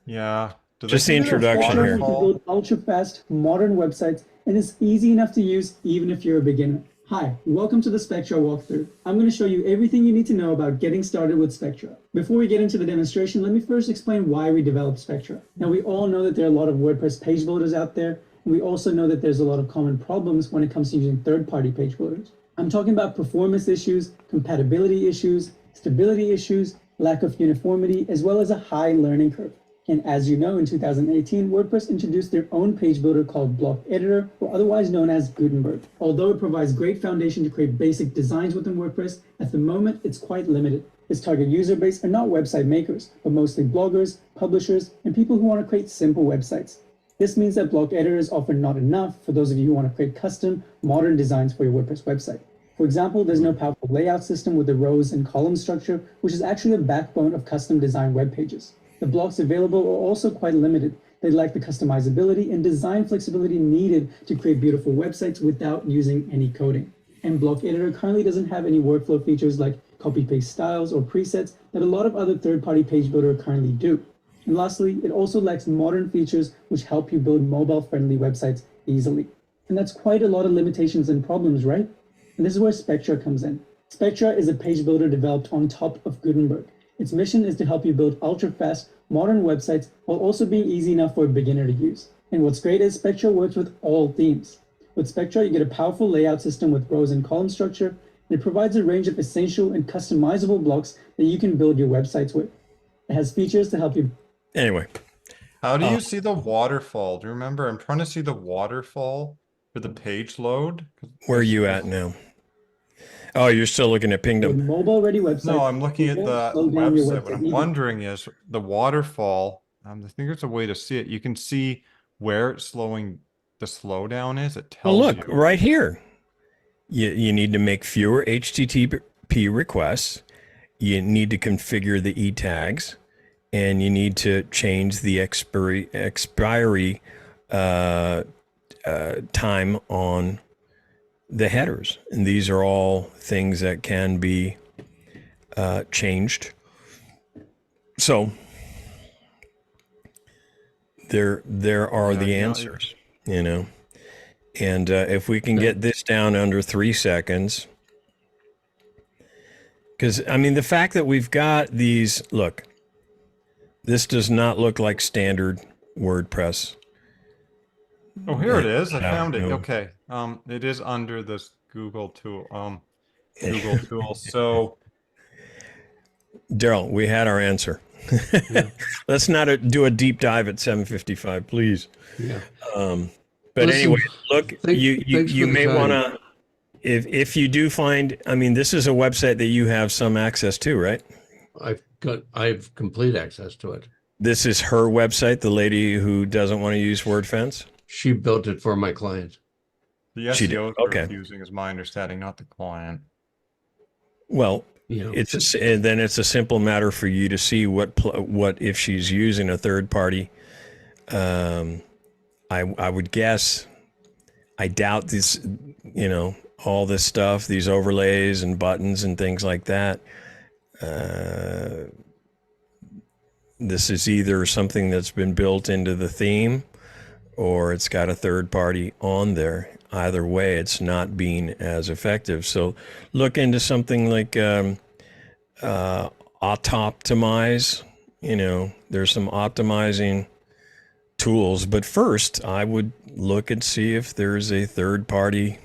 yeah. Do Just they the do that introduction Spectre here. lets you waterfall? build ultra-fast, modern websites, and it's easy enough to use even if you're a beginner. Hi, welcome to the Spectra walkthrough. I'm going to show you everything you need to know about getting started with Spectra. Before we get into the demonstration, let me first explain why we developed Spectra. Now, we all know that there are a lot of WordPress page builders out there, and we also know that there's a lot of common problems when it comes to using third-party page builders. I'm talking about performance issues, compatibility issues, stability issues, lack of uniformity, as well as a high learning curve. And as you know, in 2018, WordPress introduced their own page builder called Block Editor, or otherwise known as Gutenberg. Although it provides great foundation to create basic designs within WordPress, at the moment, it's quite limited. Its target user base are not website makers, but mostly bloggers, publishers, and people who want to create simple websites. This means that Block Editor is often not enough for those of you who want to create custom, modern designs for your WordPress website. For example, there's no powerful layout system with the rows and column structure, which is actually the backbone of custom design web pages. The blocks available are also quite limited. They lack the customizability and design flexibility needed to create beautiful websites without using any coding. And Block Editor currently doesn't have any workflow features like copy-paste styles or presets that a lot of other third-party page builders currently do. And lastly, it also lacks modern features which help you build mobile-friendly websites easily. And that's quite a lot of limitations and problems, right? And this is where Spectra comes in. Spectra is a page builder developed on top of Gutenberg. Its mission is to help you build ultra-fast, modern websites while also being easy enough for a beginner to use. And what's great is Spectra works with all themes. With Spectra, you get a powerful layout system with rows and column structure, and it provides a range of essential and customizable blocks that you can build your websites with. It has features to help you. Anyway, How do you see the waterfall? Do you remember? I'm trying to see the waterfall for the page load. where are you at now? Oh, you're still looking at With Pingdom. mobile-ready websites. No, I'm looking you at won't the slow down your website. What website I'm either. wondering is the waterfall. I think there's a way to see it. You can see where it's slowing. The slowdown is. It Well, tells look you. right here. You need to make fewer HTTP requests. You need to configure the e tags, and you need to change the expiry time on the headers. And these are all things that can be changed. So there are Yeah, the yeah, answers, you know. And if we can get this down under 3 seconds, because I mean, the fact that we've got these, look, this does not look like standard WordPress. Oh, here it is. I Yeah, found it. no. Okay. It is under this Google tool. Google tool. So Daryl, we had our answer. Yeah. Let's not do a deep dive at 7:55, please. Yeah. But Listen, anyway, look, thanks you for the may time. want to, if you do find, I mean, this is a website that you have some access to, right? I've complete access to it. This is her website, the lady who doesn't want to use WordFence. She built it for my client. the She did. SEO Okay. using is my understanding, not the client. Well, You know, and then it's a simple matter for you to see what if she's using a third party. I would guess, I doubt this, you know, all this stuff, these overlays and buttons and things like that. This is either something that's been built into the theme or it's got a third party on there. Either way, it's not being as effective. So look into something like Autoptimize. You know, there's some optimizing tools, but first I would look and see if there's a third party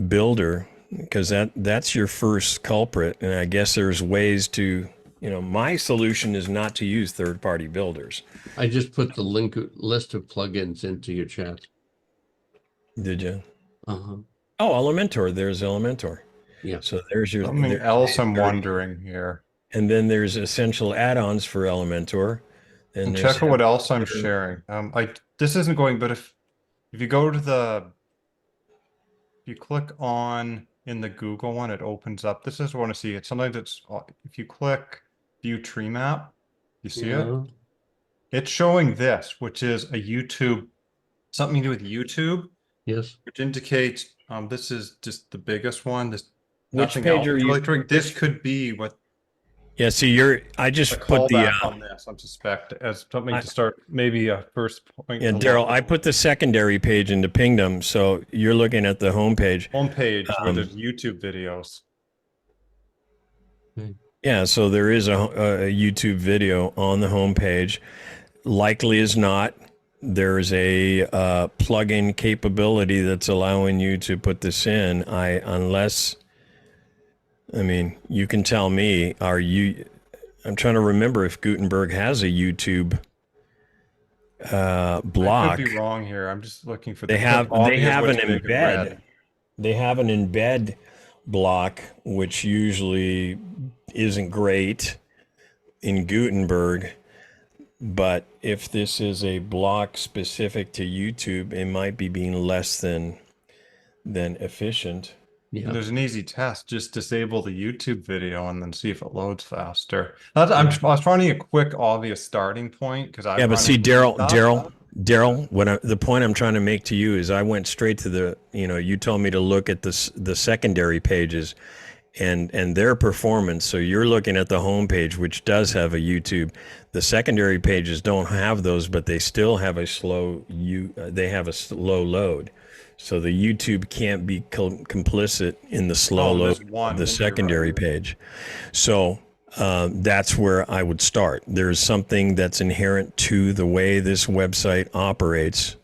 builder, because that's your first culprit. And I guess there's ways to, you know, my solution is not to use third party builders. I just put the list of plugins into your chat. Did you? Uh-huh. Oh, Elementor. There's Elementor. Yeah. So there's your Something else I'm wondering here. And then there's essential add-ons for Elementor. And check out what else I'm sharing. This isn't going, but if you go to if you click on in the Google one, it opens up. This is what I want to see. It's sometimes it's if you click view tree map, you see it? It's showing this, which is a YouTube, something to do with YouTube. Yes. Which indicates this is just the biggest one. Which page are you? This could be what. Yeah, see, I just put the on this. I'm suspect as something to start, maybe a first point. Yeah, Daryl, I put the secondary page into Pingdom, so you're looking at the homepage. Homepage where there's YouTube videos. Yeah, so there is a YouTube video on the homepage. Likely as not, there's a plugin capability that's allowing you to put this in. I mean, you can tell me, I'm trying to remember if Gutenberg has a YouTube block. I could be wrong here. I'm just looking for they have an embed. They have an embed block, which usually isn't great in Gutenberg. But if this is a block specific to YouTube, it might be being less than efficient. Yeah. There's an easy test. Just disable the YouTube video and then see if it loads faster. I was finding a quick, obvious starting point because I. Yeah, but see, Daryl, the point I'm trying to make to you is I went straight to the. You know, you told me to look at the secondary pages, and their performance. So you're looking at the homepage, which does have a YouTube. The secondary pages don't have those, but they still have a slow load. So the YouTube can't be complicit in the slow load of the secondary page. So that's where I would start. There's something that's inherent to the way this website operates.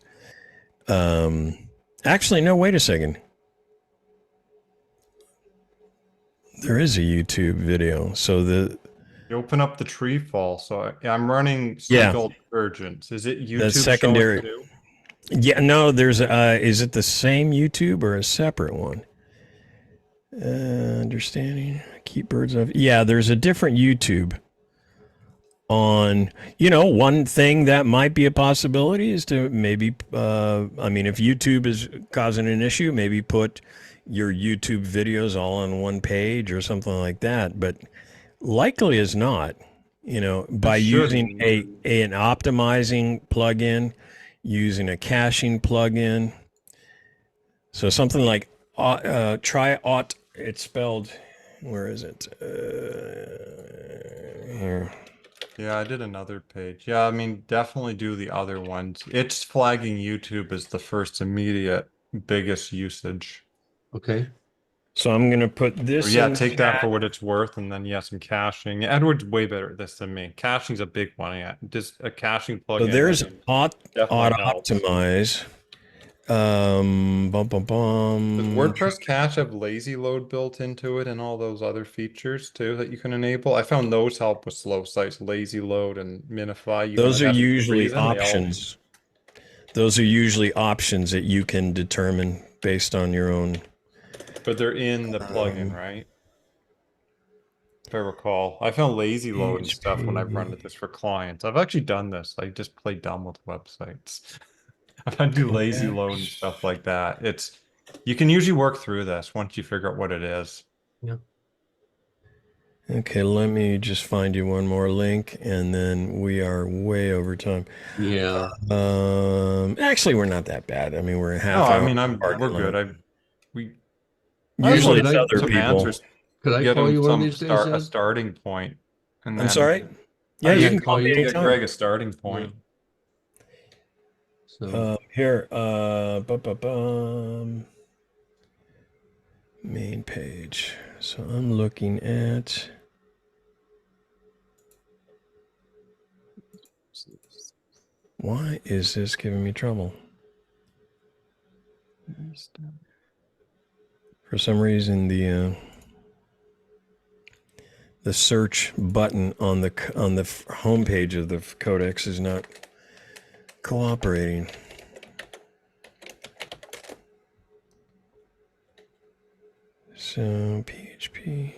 Actually, no, wait a second. There is a YouTube video. So you open up the tree fall. So I'm running single urgents. Is it YouTube? That's secondary. Too? Yeah, no, there's is it the same YouTube or a separate one? Understanding, keep birds off. Yeah, there's a different YouTube on, you know, one thing that might be a possibility is to maybe, I mean, if YouTube is causing an issue, maybe put your YouTube videos all on one page or something like that. But likely is not, you know, by using an optimizing plugin, using a caching plugin. So something like it's spelled, where is it? Here. Yeah, I did another page. Yeah, I mean, definitely do the other ones. It's flagging YouTube as the first immediate biggest usage. Okay. So I'm going to put this. Yeah, take that for what it's worth. And then, some caching. Edward's way better at this than me. Caching's a big one. Yeah, just a caching plugin. So there's Auto-Optimize. Does WordPress cache have lazy load built into it and all those other features too that you can enable? I found those help with slow sites, lazy load and minify. Those are usually options. Those are usually options that you can determine based on your own. But they're in the plugin, right? If I recall, I found lazy load and stuff when I've run this for clients. I've actually done this. I just play dumb with websites. If I do lazy load and stuff like that, you can usually work through this once you figure out what it is. Yeah. Okay, let me just find you one more link, and then we are way over time. Yeah. Actually, we're not that bad. I mean, we're a No, half I hour. mean, apart we're now. good. We Usually Could it's I other some people. answers, could I get call them you one of some these days, a Ed? starting point, and I'm then sorry? Yeah, I you just can call me you? get anytime. Greg a starting point. So Here, main page. So I'm looking at. Why is this giving me trouble? For some reason, the search button on the home page of the codex is not cooperating. So PHP.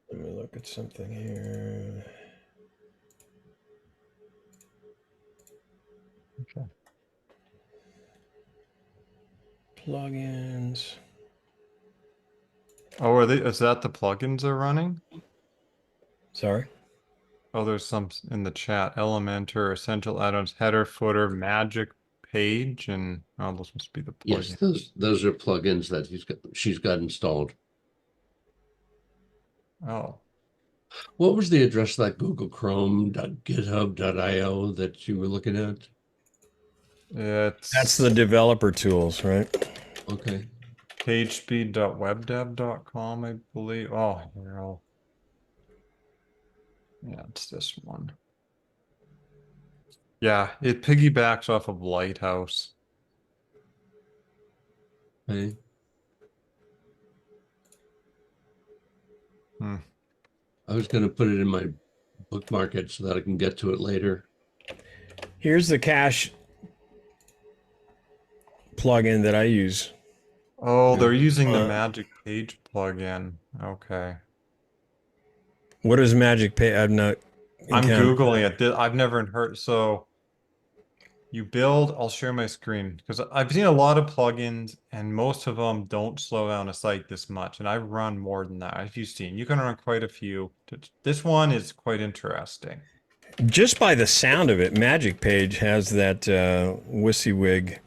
Let me look at something here. Okay. Plugins. Oh, are they? Is that the plugins are running? Sorry. Oh, there's some in the chat. Elementor, Essential Add-ons, Header, Footer, Magic Page, and oh, those must be the yes, plugins. those are plugins that she's got installed. Oh, What was the address of that Google Chrome.github.io that you were looking at? That's the it's developer tools, right? Okay. php.webdev.com, I believe. Oh, here, yeah, it's this one. Yeah, it piggybacks off of Lighthouse. Okay. I was going to put it in my bookmark it so that I can get to it later. Here's the cache plugin that I use. Oh, they're using the Uh, Magic Page plugin. Okay. What is Magic Page? I've not I'm encountered. Googling it. I've never heard. So you build, I'll share my screen because I've seen a lot of plugins and most of them don't slow down a site this much. And I've run more than that. As you've seen, you can run quite a few. This one is quite interesting. Just by the sound of it, Magic Page has that WYSIWYG.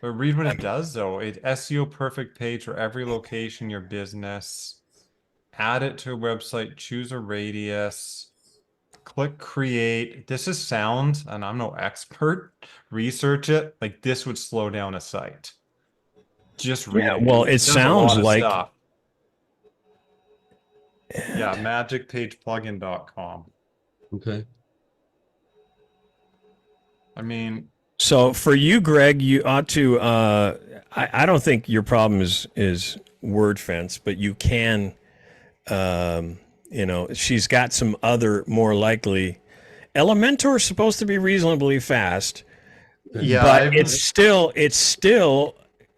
But read what it does though. It SEO perfect page for every location, your business. Add it to a website, choose a radius, click create. This is sound, and I'm no expert. Research it. Like this would slow down a site. Just reading Well, it does a sounds lot of like. stuff. Yeah, magicpageplugin.com. Okay. I mean, So for you, Greg, you ought to. I don't think your problem is WordFence, but you can. She's got some other more likely. Elementor is supposed to be reasonably fast, yeah, but it's still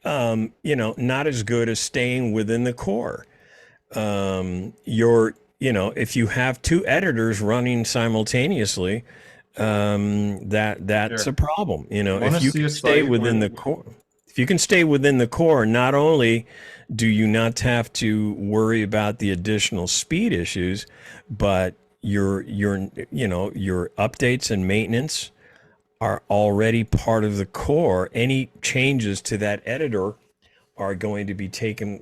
not as good as staying within the core. If you have two editors running simultaneously, that's a problem. If you can stay within the core, if you can stay within the core, not only do you not have to worry about the additional speed issues, but your updates and maintenance are already part of the core. Any changes to that editor are going to be taken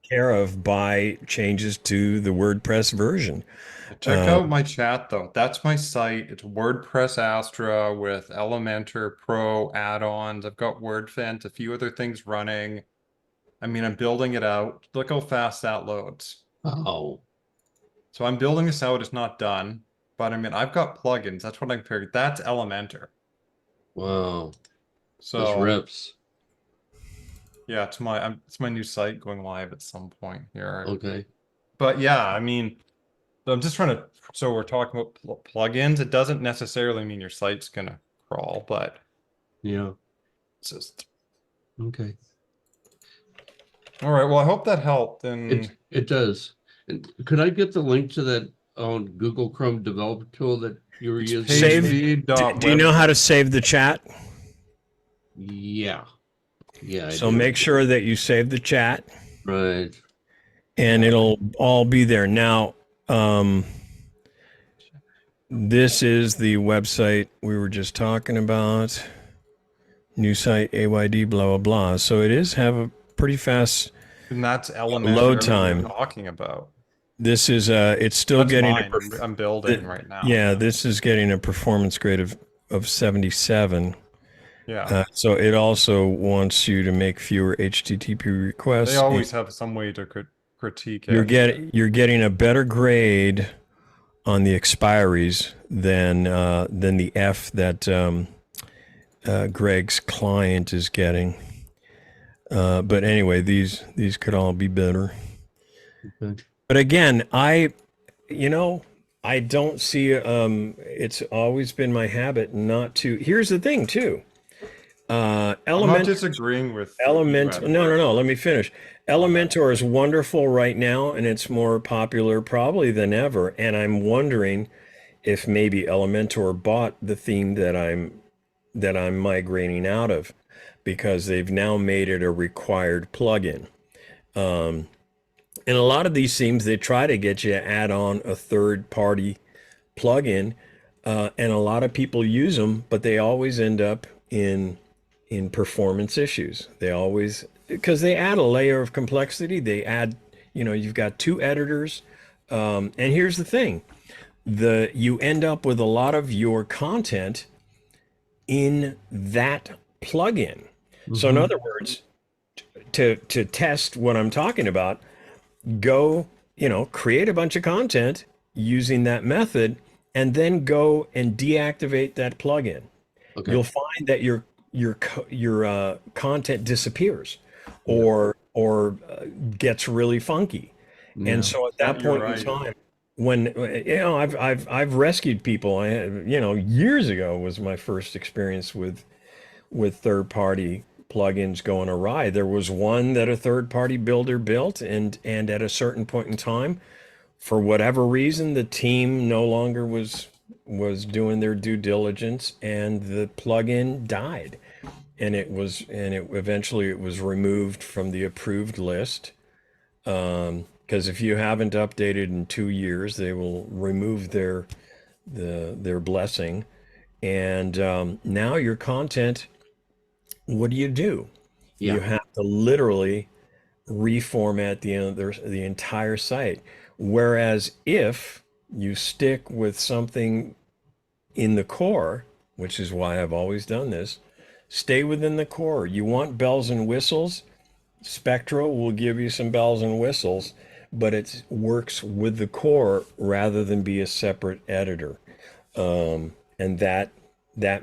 care of by changes to the WordPress version. Check out my chat though. That's my site. It's WordPress Astra with Elementor Pro add-ons. I've got WordFence, a few other things running. I mean, I'm building it out. Look how fast that loads. Oh. So I'm building this out. It's not done, but I mean, I've got plugins. That's what I'm comparing. That's Elementor. Wow. So this rips. Yeah, it's my new site going live at some point here. Okay. But yeah, I mean, I'm just trying to. So we're talking about plugins. It doesn't necessarily mean your site's gonna crawl, but yeah, it's just okay. All right. Well, I hope that helped. And it does. And could I get the link to that Google Chrome developer tool that you were using? Do you know how to save the chat? Yeah. Yeah. So make sure that you save the chat. Right. and it'll all be there. Now, this is the website we were just talking about. New site, AYD, blah, blah, blah. So it is have a pretty fast And that's elementary load everything time. you're talking about. This is, it's still That's getting, mine. I'm building right now. yeah, this is getting a performance grade of 77. Yeah. So it also wants you to make fewer HTTP requests. They always have some way to critique it. You're getting a better grade on the expiries than the F that Greg's client is getting. But anyway, these could all be better. Okay. But again, I don't see. It's always been my habit not to. Here's the thing, too. I'm not disagreeing with Element. you, No. Let me finish. Elementor is wonderful right now, and it's more popular probably than ever. And I'm wondering if maybe Elementor bought the theme that I'm migrating out of, because they've now made it a required plugin. And a lot of these themes, they try to get you to add on a third-party plugin, and a lot of people use them, but they always end up in performance issues. They always, because they add a layer of complexity. They add, you've got two editors, and here's the thing: you end up with a lot of your content in that plugin. So in other words, to test what I'm talking about, go, create a bunch of content using that method, and then go and deactivate that plugin. Okay. You'll find that your content disappears or gets really funky. Yeah. And so at that You're point in right. time, when I've rescued people, years ago was my first experience with third-party plugins going awry. There was one that a third-party builder built, and at a certain point in time, for whatever reason, the team no longer was doing their due diligence, and the plugin died. And eventually it was removed from the approved list. Because if you haven't updated in 2 years, they will remove their blessing. And now your content, what do? Yeah. You have to literally reformat the entire site. Whereas if you stick with something in the core, which is why I've always done this, stay within the core. You want bells and whistles? Spectra will give you some bells and whistles, but it works with the core rather than be a separate editor. And that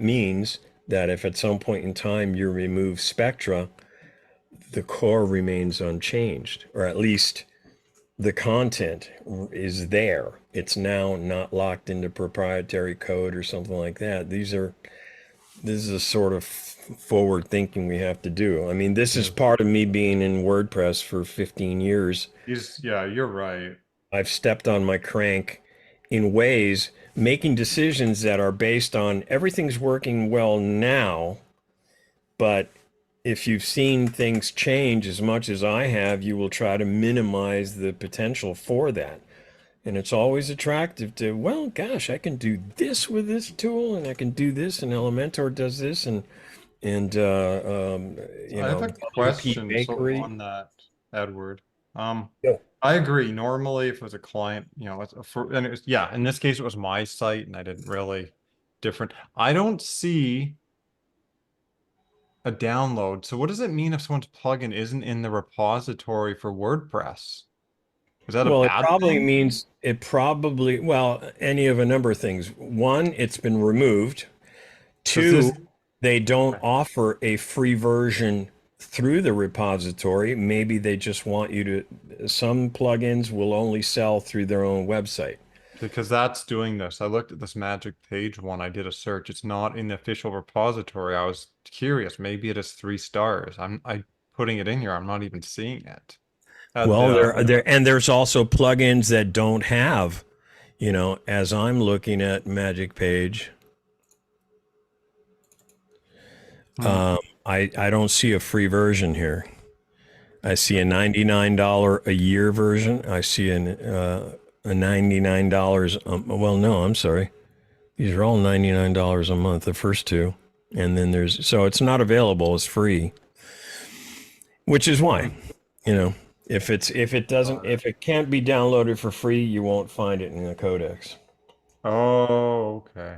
means that if at some point in time you remove Spectra, the core remains unchanged, or at least the content is there. It's now not locked into proprietary code or something like that. This is a sort of forward thinking we have to do. I mean, this is part of me being in WordPress for 15 years. Yeah, you're right. I've stepped on my crank in ways, making decisions that are based on everything's working well now, but if you've seen things change as much as I have, you will try to minimize the potential for that. And it's always attractive to, well, gosh, I can do this with this tool, and I can do this, and Elementor does this, and I have a question on that, Edward. Yeah. I agree. Normally, if it was a client, in this case, it was my site, and I didn't really different. I don't see a download. So what does it mean if someone's plugin isn't in the repository for WordPress? Is that a bad it probably thing? means any of a number of things. One, it's been removed. Two, they don't offer a free version through the repository. Maybe they just want you to, some plugins will only sell through their own website. Because that's doing this. I looked at this magic page one. I did a search. It's not in the official repository. I was curious. Maybe it is 3 stars. I'm putting it in here. I'm not even seeing it. There's also plugins that don't have, as I'm looking at Magic Page, I don't see a free version here. I see a $99 a year version. I see a $99. Well, no, I'm sorry. These are all $99 a month, the first two. And then so it's not available as free, which is why, if it can't be downloaded for free, you won't find it in the codex. Oh, okay.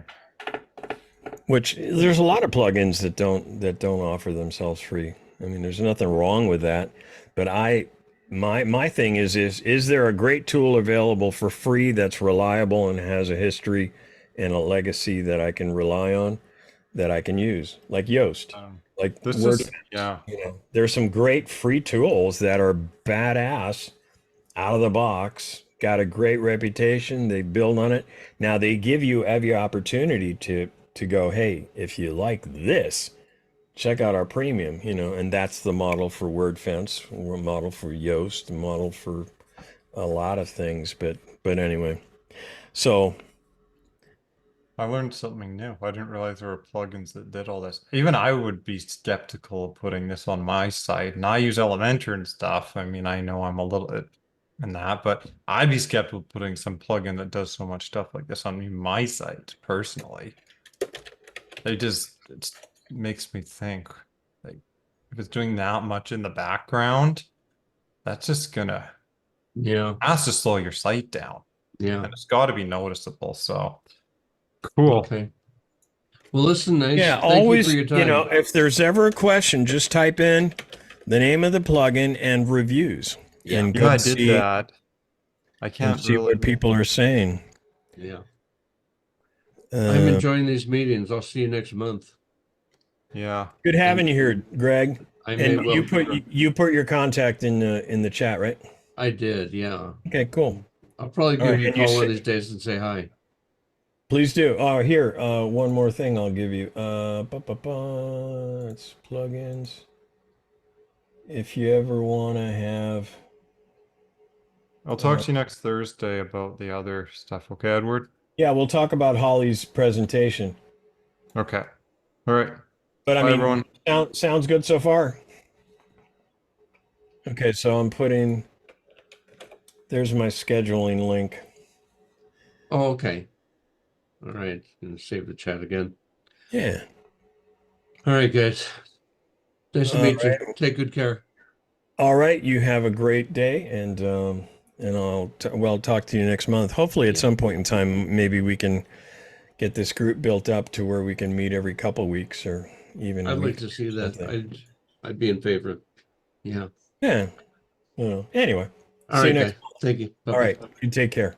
Which there's a lot of plugins that don't offer themselves free. I mean, there's nothing wrong with that, but my thing is there a great tool available for free that's reliable and has a history and a legacy that I can rely on, that I can use, like Yoast, like This Word. is, yeah. There's some great free tools that are badass out of the box, got a great reputation. They build on it. Now they give you every opportunity to go, hey, if you like this, check out our premium, and that's the model for WordFence, model for Yoast, model for a lot of things. But anyway, so I learned something new. I didn't realize there were plugins that did all this. Even I would be skeptical of putting this on my site. And I use Elementor and stuff. I mean, I know I'm a little bit in that, but I'd be skeptical of putting some plugin that does so much stuff like this on my site personally. It makes me think, like, if it's doing that much in the background, that's just gonna has to slow your site down. Yeah. And it's got to be noticeable. So cool. Okay. Well, listen, nice. yeah, Thank always, you for your time. if there's ever a question, just type in the name of the plugin and reviews. Yeah. And Yeah, I did that. I and can't see really. what people are saying. Yeah. I'm enjoying these meetings. I'll see you next month. Yeah. Good having you here, Greg. I may And well you put your contact in the chat, right? I did, yeah. Okay, cool. I'll probably give right, you a and you call one of say- these days and say hi. Please do. Oh, here, one more thing I'll give you. It's plugins. If you ever want to have, I'll talk to you next Thursday about the other stuff. Okay, Edward? yeah, we'll talk about Holly's presentation. Okay. All right. But I Bye, mean, everyone. sounds good so far. Okay, so there's my scheduling link. Oh, okay. All right. Gonna save the chat again. Yeah. All right, guys. Nice to All meet right. you. Take good care. All right, you have a great day, and I'll talk to you next month. Hopefully, at some point in time, maybe we can get this group built up to where we can meet every couple weeks or even. I'd like to see that. I'd be in favor. Yeah. Yeah. Anyway. All See right, you next. guys. Thank you. All Bye-bye. right. You take care.